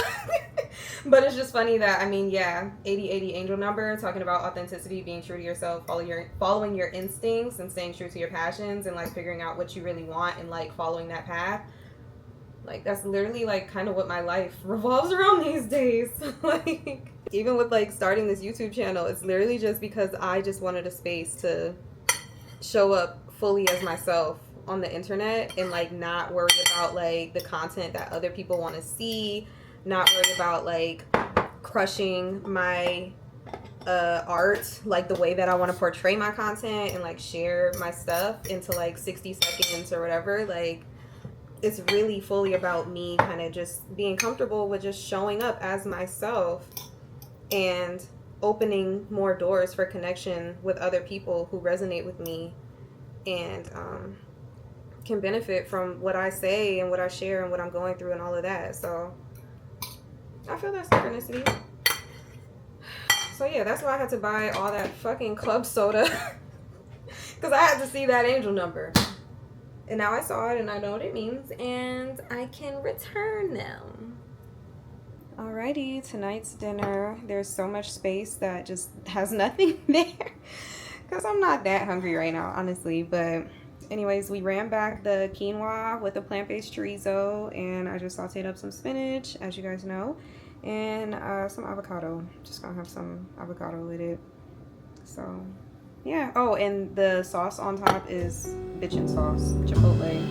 but it's just funny that, I mean, yeah, 8080 angel number, talking about authenticity, being true to yourself, following your instincts and staying true to your passions and like figuring out what you really want and like following that path. Like, that's literally like kind of what my life revolves around these days. Like, even with like starting this YouTube channel, it's literally just because I just wanted a space to show up fully as myself on the internet and like not worry about like the content that other people want to see, not worry about like crushing my art, like the way that I want to portray my content and like share my stuff into like 60 seconds or whatever. Like, it's really fully about me kind of just being comfortable with just showing up as myself and opening more doors for connection with other people who resonate with me and can benefit from what I say and what I share and what I'm going through and all of that. So I feel that synchronicity. So yeah, that's why I had to buy all that fucking club soda because I had to see that angel number. And now I saw it and I know what it means and I can return them. Alrighty, tonight's dinner. There's so much space that just has nothing there because I'm not that hungry right now, honestly. But anyways, we ran back the quinoa with a plant-based chorizo and I just sauteed up some spinach, as you guys know, and some avocado. Just gonna have some avocado with it. So yeah. Oh, and the sauce on top is bitchin' sauce, chipotle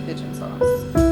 bitchin' sauce.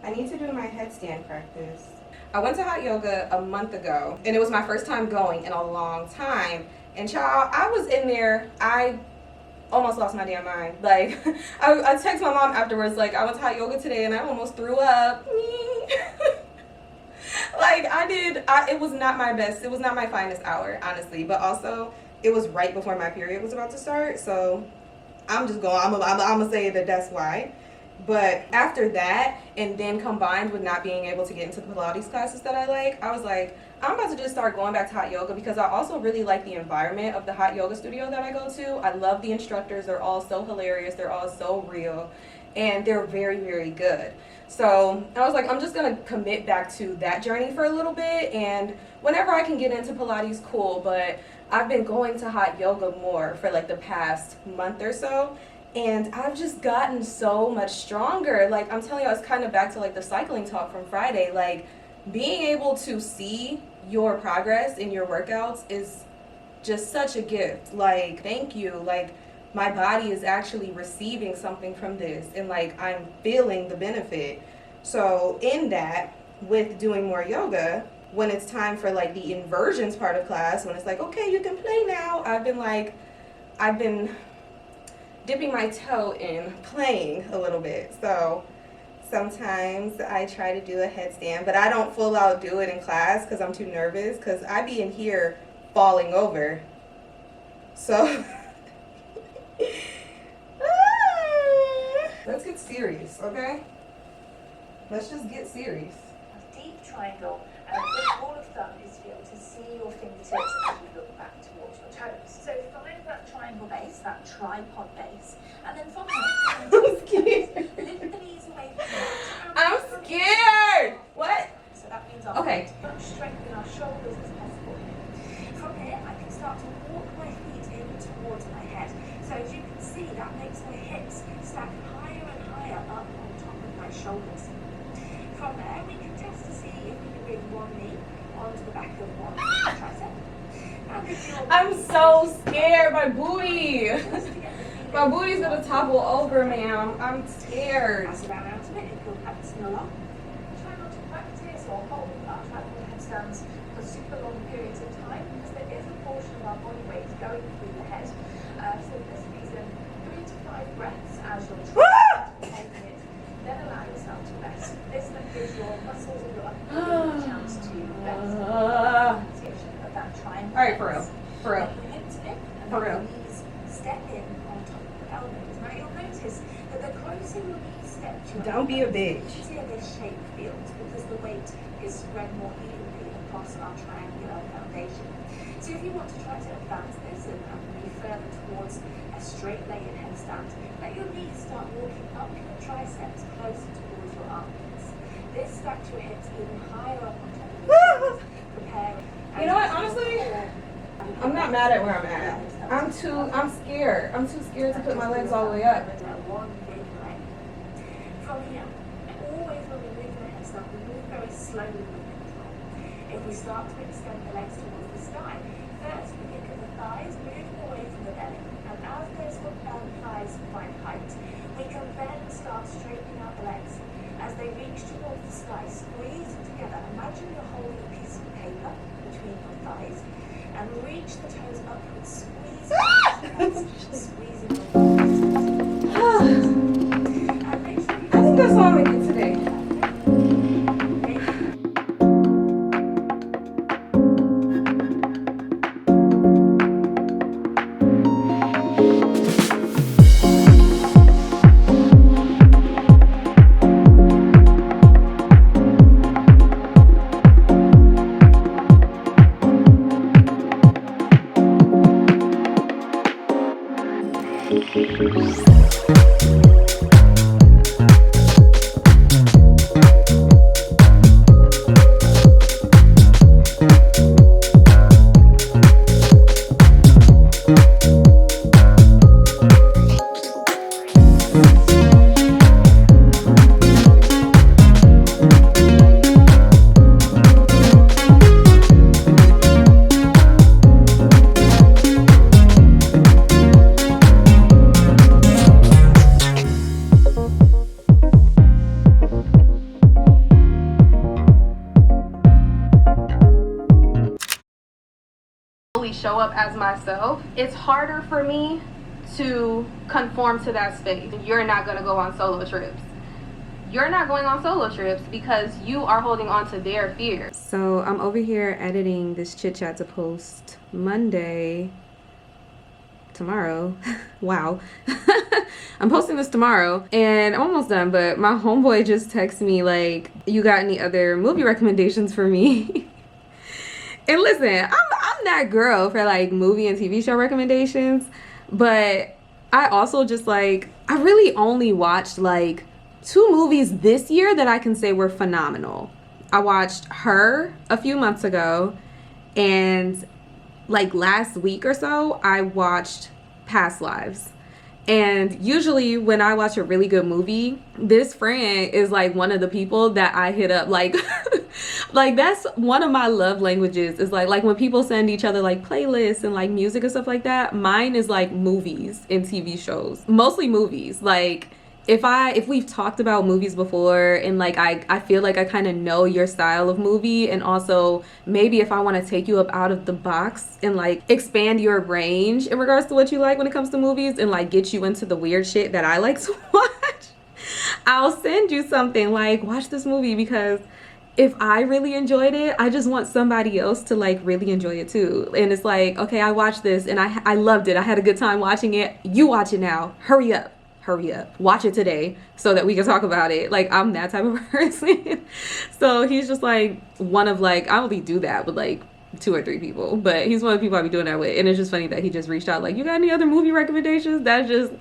I need to do my headstand practice. I went to hot yoga a month ago, and it was my first time going in a long time. And child, I was in there, I almost lost my damn mind. Like, I text my mom afterwards, like, I went to hot yoga today and I almost threw up. Like, it was not my best, it was not my finest hour, honestly. But also, it was right before my period was about to start, so I'm gonna say that that's why. But after that, and then combined with not being able to get into the Pilates classes that I like, I was like, I'm about to just start going back to hot yoga, because I also really like the environment of the hot yoga studio that I go to. I love the instructors. They're all so hilarious. They're all so real. And they're very, very good. So I was like, I'm just going to commit back to that journey for a little bit. And whenever I can get into Pilates, cool. But I've been going to hot yoga more for like the past month or so. And I've just gotten so much stronger. Like, I'm telling you, it's kind of back to like the cycling talk from Friday. Like, being able to see your progress in your workouts is just such a gift. Like, thank you. Like, my body is actually receiving something from this, and like, I'm feeling the benefit. So in that, with doing more yoga, when it's time for like the inversions part of class, when it's like, okay, you can play now, I've been dipping my toe in playing a little bit. So sometimes I try to do a headstand, but I don't full out do it in class because I'm too nervous, because I be in here falling over. So let's get serious, okay? Let's just get serious. A deep triangle, and a big ball of thumb is to be able to see your fingertips as you look back towards your toes. So find that triangle base, that tripod base, and then from there, I'm scared. lift the knees away from the mat. I'm scared. What? So that means I'll Okay. strengthen our shoulders as possible. From here, I can start to walk my feet in towards my head. So as you can see, that makes my hips stack higher and higher up on top of my shoulders. From there, we can test to see if we can bring one knee onto the back of one tricep. And if you're I'm so scared. My booty. just to get the feeling My booty's gonna topple over, ma'am. I'm scared. as around out of it, if you're practicing a lot. Try not to practice or hold our tripod headstands for super long periods of time, because there is a portion of our body weight going through the head. So for this reason, 3 to 5 breaths as you're trying to it, then allow yourself to rest. This then gives your muscles of your upper body a chance to rest. Pronunciation of that triangle. All right, for real. For real. Let your hips in, and For then real. your knees step in on top of the elbows. Now you'll notice that the closer your knees step to your Don't be a bitch. easier this shape feels, because the weight is spread more evenly across our triangular foundation. So if you want to try to advance this and move further towards a straight legged headstand, let your knees start walking up your triceps closer towards your armpits. This stacks your hips even higher up on top of your shoulders. Prepare. You know what, honestly, I'm not mad at where I'm at. I'm scared. I'm too scared to put my legs all the way up. One big leg. From here, always when we move the headstand, we move very slowly with control. If we start to extend the legs towards the sky, first we think of the thighs moving away from the belly, and as those thighs find height, we can then start straightening out the legs. As they reach towards the sky, squeeze them together. Imagine you're holding a piece of paper between your thighs, and reach the toes upwards, squeezing your thighs. And make sure you I think that's all I'm gonna get today. show up as myself, it's harder for me to conform to that space. You're not going to go on solo trips. You're not going on solo trips because you are holding on to their fears. So I'm over here editing this chit chat to post Monday, tomorrow. Wow. I'm posting this tomorrow and I'm almost done, but my homeboy just texted me like, you got any other movie recommendations for me? And listen, I'm that girl for like movie and TV show recommendations, but I also just like, I really only watched like 2 movies this year that I can say were phenomenal. I watched Her a few months ago, and like last week or so, I watched Past Lives. And usually when I watch a really good movie, this friend is like one of the people that I hit up. Like, like that's one of my love languages, is like when people send each other like playlists and like music and stuff like that. Mine is like movies and TV shows, mostly movies. Like if we've talked about movies before and like I feel like I kind of know your style of movie, and also maybe if I want to take you up out of the box and like expand your range in regards to what you like when it comes to movies and like get you into the weird shit that I like to watch, I'll send you something like, watch this movie, because if I really enjoyed it, I just want somebody else to like really enjoy it too. And it's like, okay, I watched this and I loved it. I had a good time watching it. You watch it now. Hurry up. Watch it today so that we can talk about it. Like, I'm that type of person. So he's just like one of like, I only do that with like 2 or 3 people, but he's one of the people I be doing that with. And it's just funny that he just reached out like, you got any other movie recommendations? That's just,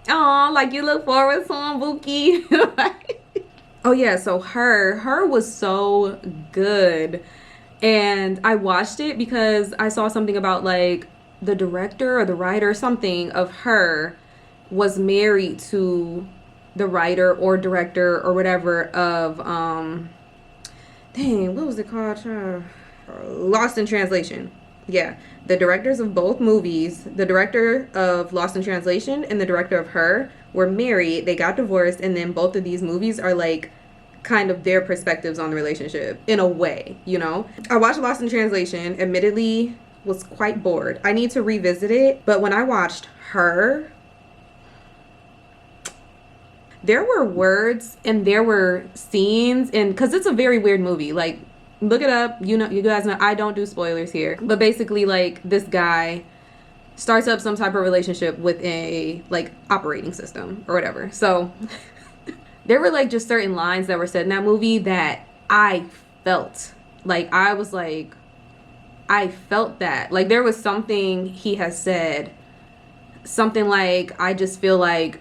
oh, like you look forward to some Buki. Oh yeah, so her was so good. And I watched it because I saw something about like the director or the writer, something of Her was married to the writer or director or whatever of dang, what was it called? Lost in Translation. Yeah, the directors of both movies, the director of Lost in Translation and the director of Her, were married. They got divorced, and then both of these movies are like kind of their perspectives on the relationship in a way, you know. I watched Lost in Translation, admittedly was quite bored. I need to revisit it, but when I watched Her, there were words and there were scenes, and because it's a very weird movie, like look it up, you know, you guys know I don't do spoilers here, but basically like this guy starts up some type of relationship with a like operating system or whatever. So there were like just certain lines that were said in that movie that I felt like, I was like, I felt that like there was something he has said, something like, I just feel like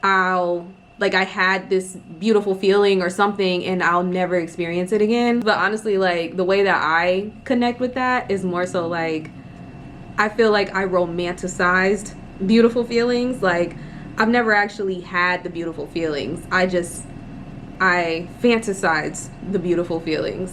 I had this beautiful feeling or something and I'll never experience it again. But honestly, like the way that I connect with that is more so like, I feel like I romanticized beautiful feelings. Like I've never actually had the beautiful feelings. I fantasized the beautiful feelings.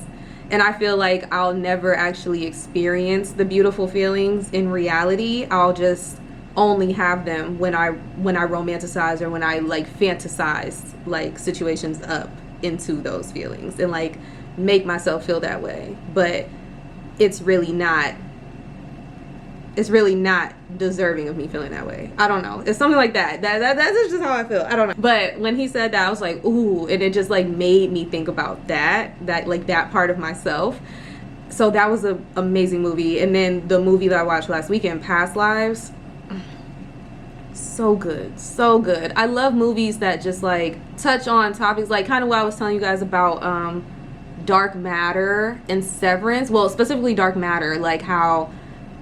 And I feel like I'll never actually experience the beautiful feelings in reality. I'll just only have them when I romanticize or when I like fantasize like situations up into those feelings and like make myself feel that way. But it's really not deserving of me feeling that way. I don't know. It's something like that. That's just how I feel. I don't know. But when he said that, I was like, ooh, and it just like made me think about that like that part of myself. So that was an amazing movie. And then the movie that I watched last weekend, Past Lives, so good. I love movies that just like touch on topics like kind of what I was telling you guys about Dark Matter and Severance. Well, specifically Dark Matter, like how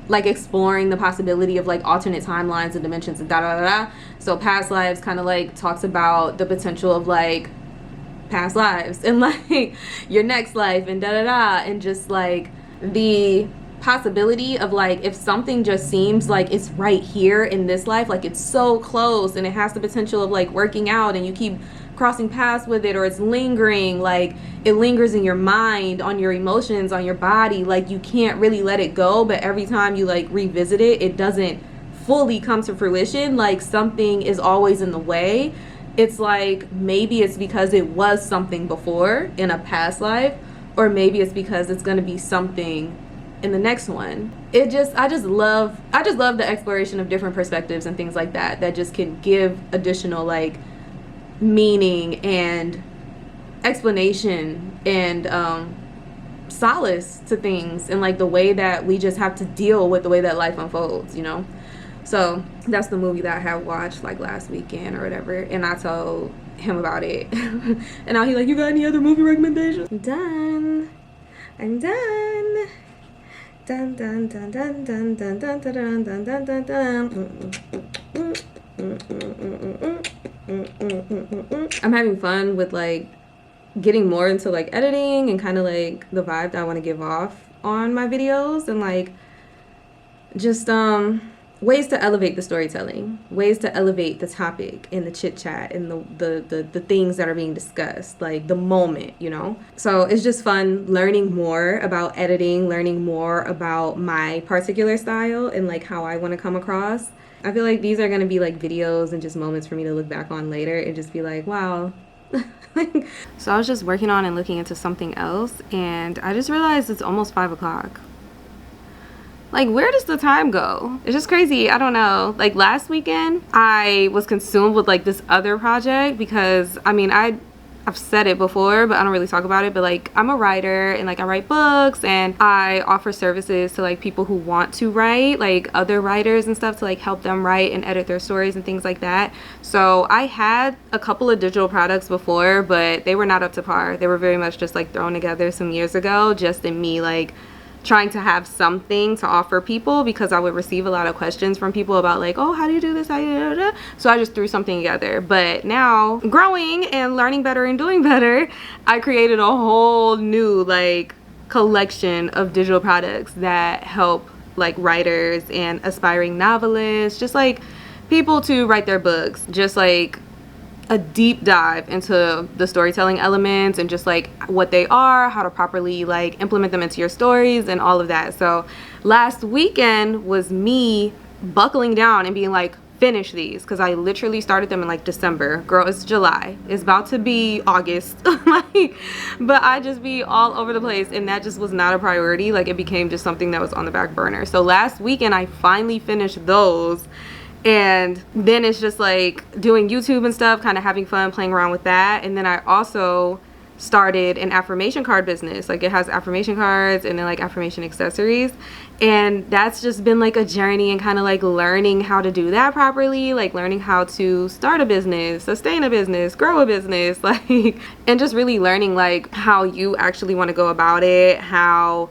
like exploring the possibility of like alternate timelines and dimensions and da da da da. So Past Lives kind of like talks about the potential of like past lives and like your next life and da da da, and just like the possibility of like if something just seems like it's right here in this life, like it's so close and it has the potential of like working out, and you keep crossing paths with it, or it's lingering, like it lingers in your mind, on your emotions, on your body, like you can't really let it go, but every time you like revisit it, it doesn't fully come to fruition, like something is always in the way. It's like maybe it's because it was something before in a past life, or maybe it's because it's going to be something in the next one. I just love the exploration of different perspectives and things like that just can give additional like meaning and explanation and solace to things, and like the way that we just have to deal with the way that life unfolds, you know. So that's the movie that I had watched like last weekend or whatever, and I told him about it. And now he's like, you got any other movie recommendations? I'm done. Dun dun dun dun dun dun dun dun dun dun dun dun. I'm having fun with like getting more into like editing and kind of like the vibe that I want to give off on my videos, and like just ways to elevate the storytelling, ways to elevate the topic and the chit chat and the things that are being discussed, like the moment, you know. So it's just fun learning more about editing, learning more about my particular style and like how I want to come across. I feel like these are going to be like videos and just moments for me to look back on later and just be like, wow. So I was just working on and looking into something else, and I just realized it's almost 5 o'clock. Like, where does the time go? It's just crazy. I don't know. Like, last weekend, I was consumed with, like, this other project because, I mean, I've said it before, but I don't really talk about it. But, like, I'm a writer, and, like, I write books, and I offer services to, like, people who want to write, like, other writers and stuff to, like, help them write and edit their stories and things like that. So I had a couple of digital products before, but they were not up to par. They were very much just, like, thrown together some years ago, just in me, like, trying to have something to offer people, because I would receive a lot of questions from people about like, oh, how do you do this, how do you do that? So I just threw something together. But now, growing and learning better and doing better, I created a whole new like collection of digital products that help like writers and aspiring novelists, just like people to write their books, just like a deep dive into the storytelling elements and just like what they are, how to properly like implement them into your stories and all of that. So last weekend was me buckling down and being like, finish these, because I literally started them in like December. Girl, it's July, it's about to be August. Like, but I just be all over the place, and that just was not a priority. Like, it became just something that was on the back burner. So last weekend I finally finished those. And then it's just like doing YouTube and stuff, kind of having fun playing around with that. And then I also started an affirmation card business. Like, it has affirmation cards and then like affirmation accessories. And that's just been like a journey and kind of like learning how to do that properly, like learning how to start a business, sustain a business, grow a business, like, and just really learning like how you actually want to go about it, how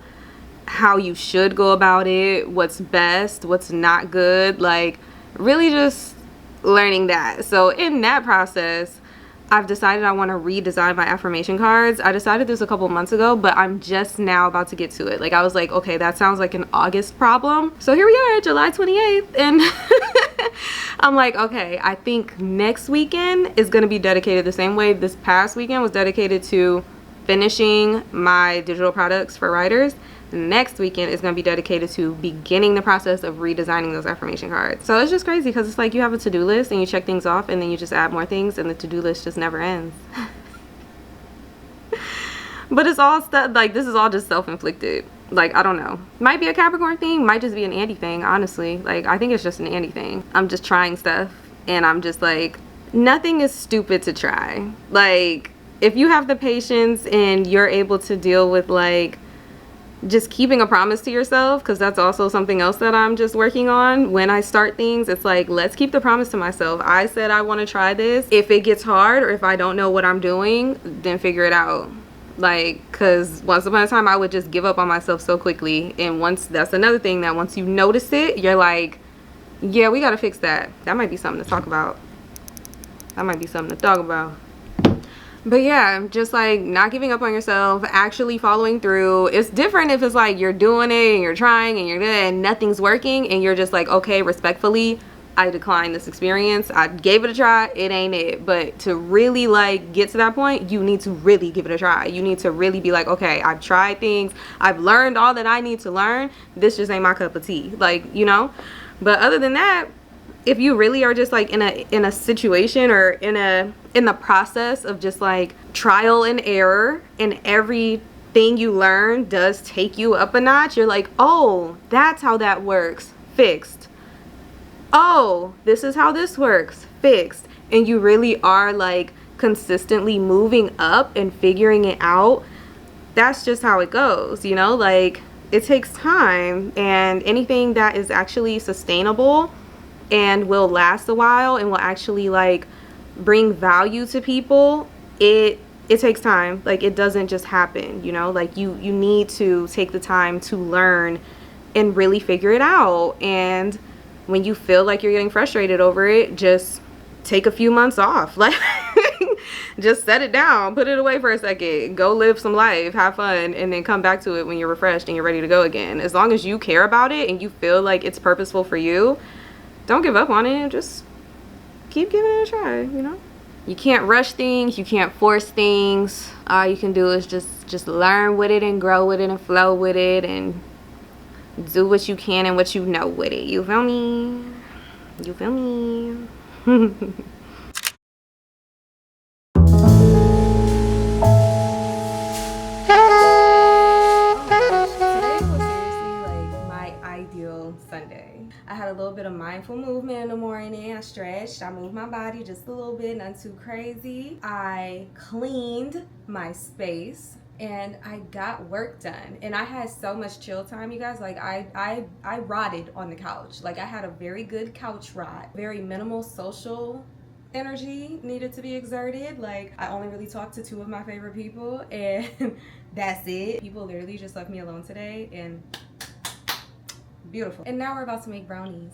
you should go about it, what's best, what's not good, like really just learning that. So in that process, I've decided I want to redesign my affirmation cards. I decided this a couple months ago, but I'm just now about to get to it. Like, I was like, okay, that sounds like an August problem. So here we are, July 28th, and I'm like, okay, I think next weekend is going to be dedicated the same way this past weekend was dedicated to finishing my digital products for writers. Next weekend is going to be dedicated to beginning the process of redesigning those affirmation cards. So it's just crazy because it's like you have a to-do list and you check things off and then you just add more things and the to-do list just never ends. But it's all stuff like, this is all just self-inflicted. Like, I don't know, might be a Capricorn thing, might just be an Andy thing, honestly. Like, I think it's just an Andy thing. I'm just trying stuff and I'm just like, nothing is stupid to try. Like, if you have the patience and you're able to deal with like just keeping a promise to yourself, because that's also something else that I'm just working on. When I start things, it's like, let's keep the promise to myself. I said I want to try this. If it gets hard or if I don't know what I'm doing, then figure it out. Like, because once upon a time I would just give up on myself so quickly, and once, that's another thing, that once you notice it, you're like, yeah, we gotta fix that. That might be something to talk about. That might be something to talk about. But yeah, just like not giving up on yourself, actually following through. It's different if it's like you're doing it and you're trying and you're good and nothing's working and you're just like, okay, respectfully, I decline this experience. I gave it a try, it ain't it. But to really like get to that point, you need to really give it a try. You need to really be like, okay, I've tried things, I've learned all that I need to learn. This just ain't my cup of tea, like, you know. But other than that, if you really are just like in a situation or in the process of just like trial and error, and every thing you learn does take you up a notch, you're like, oh, that's how that works, fixed. Oh, this is how this works, fixed. And you really are like consistently moving up and figuring it out. That's just how it goes, you know, like it takes time, and anything that is actually sustainable and will last a while and will actually like bring value to people, it takes time. Like it doesn't just happen, you know, like you need to take the time to learn and really figure it out. And when you feel like you're getting frustrated over it, just take a few months off. Like just set it down, put it away for a second, go live some life, have fun, and then come back to it when you're refreshed and you're ready to go again. As long as you care about it and you feel like it's purposeful for you, don't give up on it. Just keep giving it a try, you know. You can't rush things, you can't force things. All you can do is just learn with it and grow with it and flow with it and do what you can and what you know with it. You feel me? You feel me? Sunday. I had a little bit of mindful movement in the morning. I stretched, I moved my body just a little bit, not too crazy. I cleaned my space and I got work done. And I had so much chill time, you guys. Like I rotted on the couch. Like I had a very good couch rot. Very minimal social energy needed to be exerted. Like I only really talked to 2 of my favorite people and that's it. People literally just left me alone today, and beautiful. And now we're about to make brownies.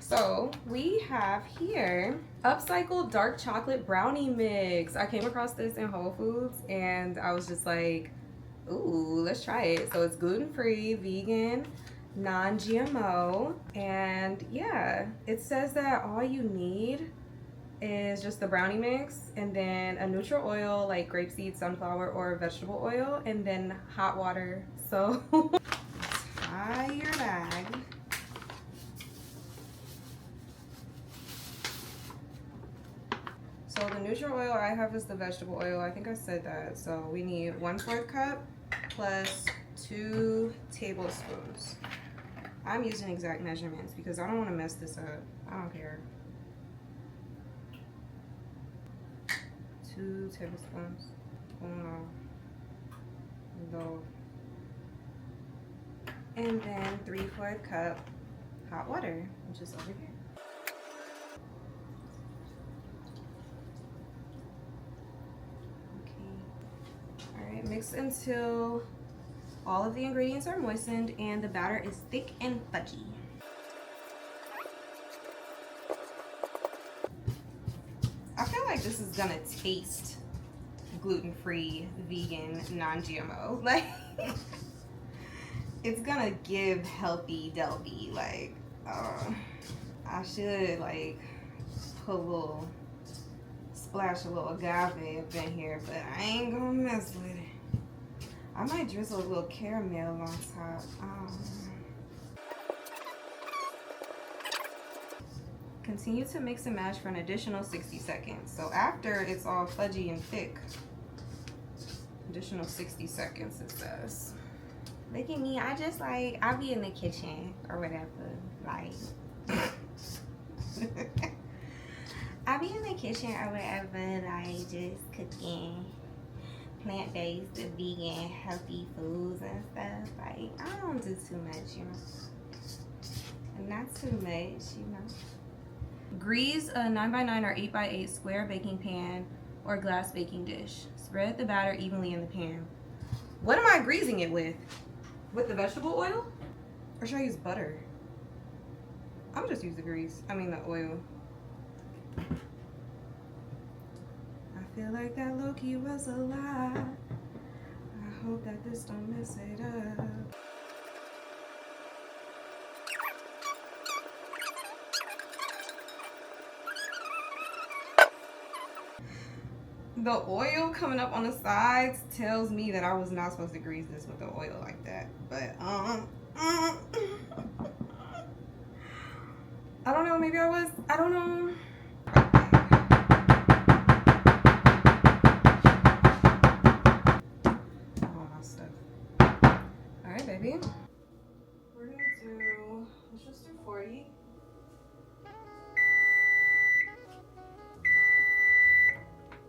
So we have here upcycled dark chocolate brownie mix. I came across this in Whole Foods and I was just like, ooh, let's try it. So it's gluten-free, vegan, non-GMO, and yeah, it says that all you need is just the brownie mix and then a neutral oil like grapeseed, sunflower, or vegetable oil, and then hot water. So tie your bag. So the neutral oil I have is the vegetable oil. I think I said that. So we need 1/4 cup plus 2 tablespoons. I'm using exact measurements because I don't want to mess this up. I don't care. 2 tablespoons. 1, 2. And then 3/4 cup hot water, which is over here. Okay. All right, mix until all of the ingredients are moistened and the batter is thick and fudgy. I feel like this is gonna taste gluten-free, vegan, non-GMO. Like, it's gonna give healthy delby. Like, I should like put a little splash, a little agave up in here, but I ain't gonna mess with it. I might drizzle a little caramel on top. Continue to mix and mash for an additional 60 seconds. So after it's all fudgy and thick, additional 60 seconds it says. Look at me, I'll be in the kitchen or whatever, like. I'll be in the kitchen or whatever, like just cooking plant-based, vegan, healthy foods and stuff. Like, I don't do too much, you know. Not too much, you know. Grease a 9x9 or 8x8 square baking pan or glass baking dish. Spread the batter evenly in the pan. What am I greasing it with? With the vegetable oil? Or should I use butter? I'm just use the grease. I mean the oil. I feel like that Loki was a lie. I hope that this don't mess it up. The oil coming up on the sides tells me that I was not supposed to grease this with the oil like that. But I don't know, maybe I was. I don't know.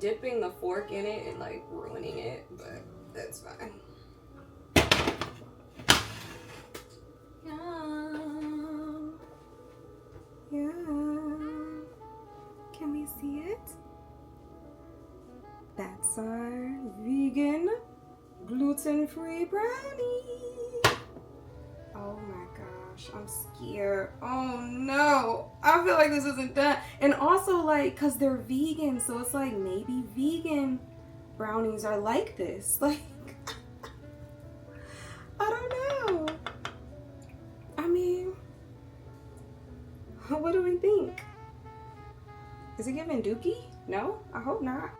dipping the fork in it and like ruining it, but that's fine. Yum. Yum. Can we see it? That's our vegan, gluten-free brownie. Oh my gosh, I'm scared. Oh no, I feel like this isn't done. And also like, cause they're vegan, so it's like maybe vegan brownies are like this. Like, I don't know. I mean, what do we think? Is it giving dookie? No, I hope not.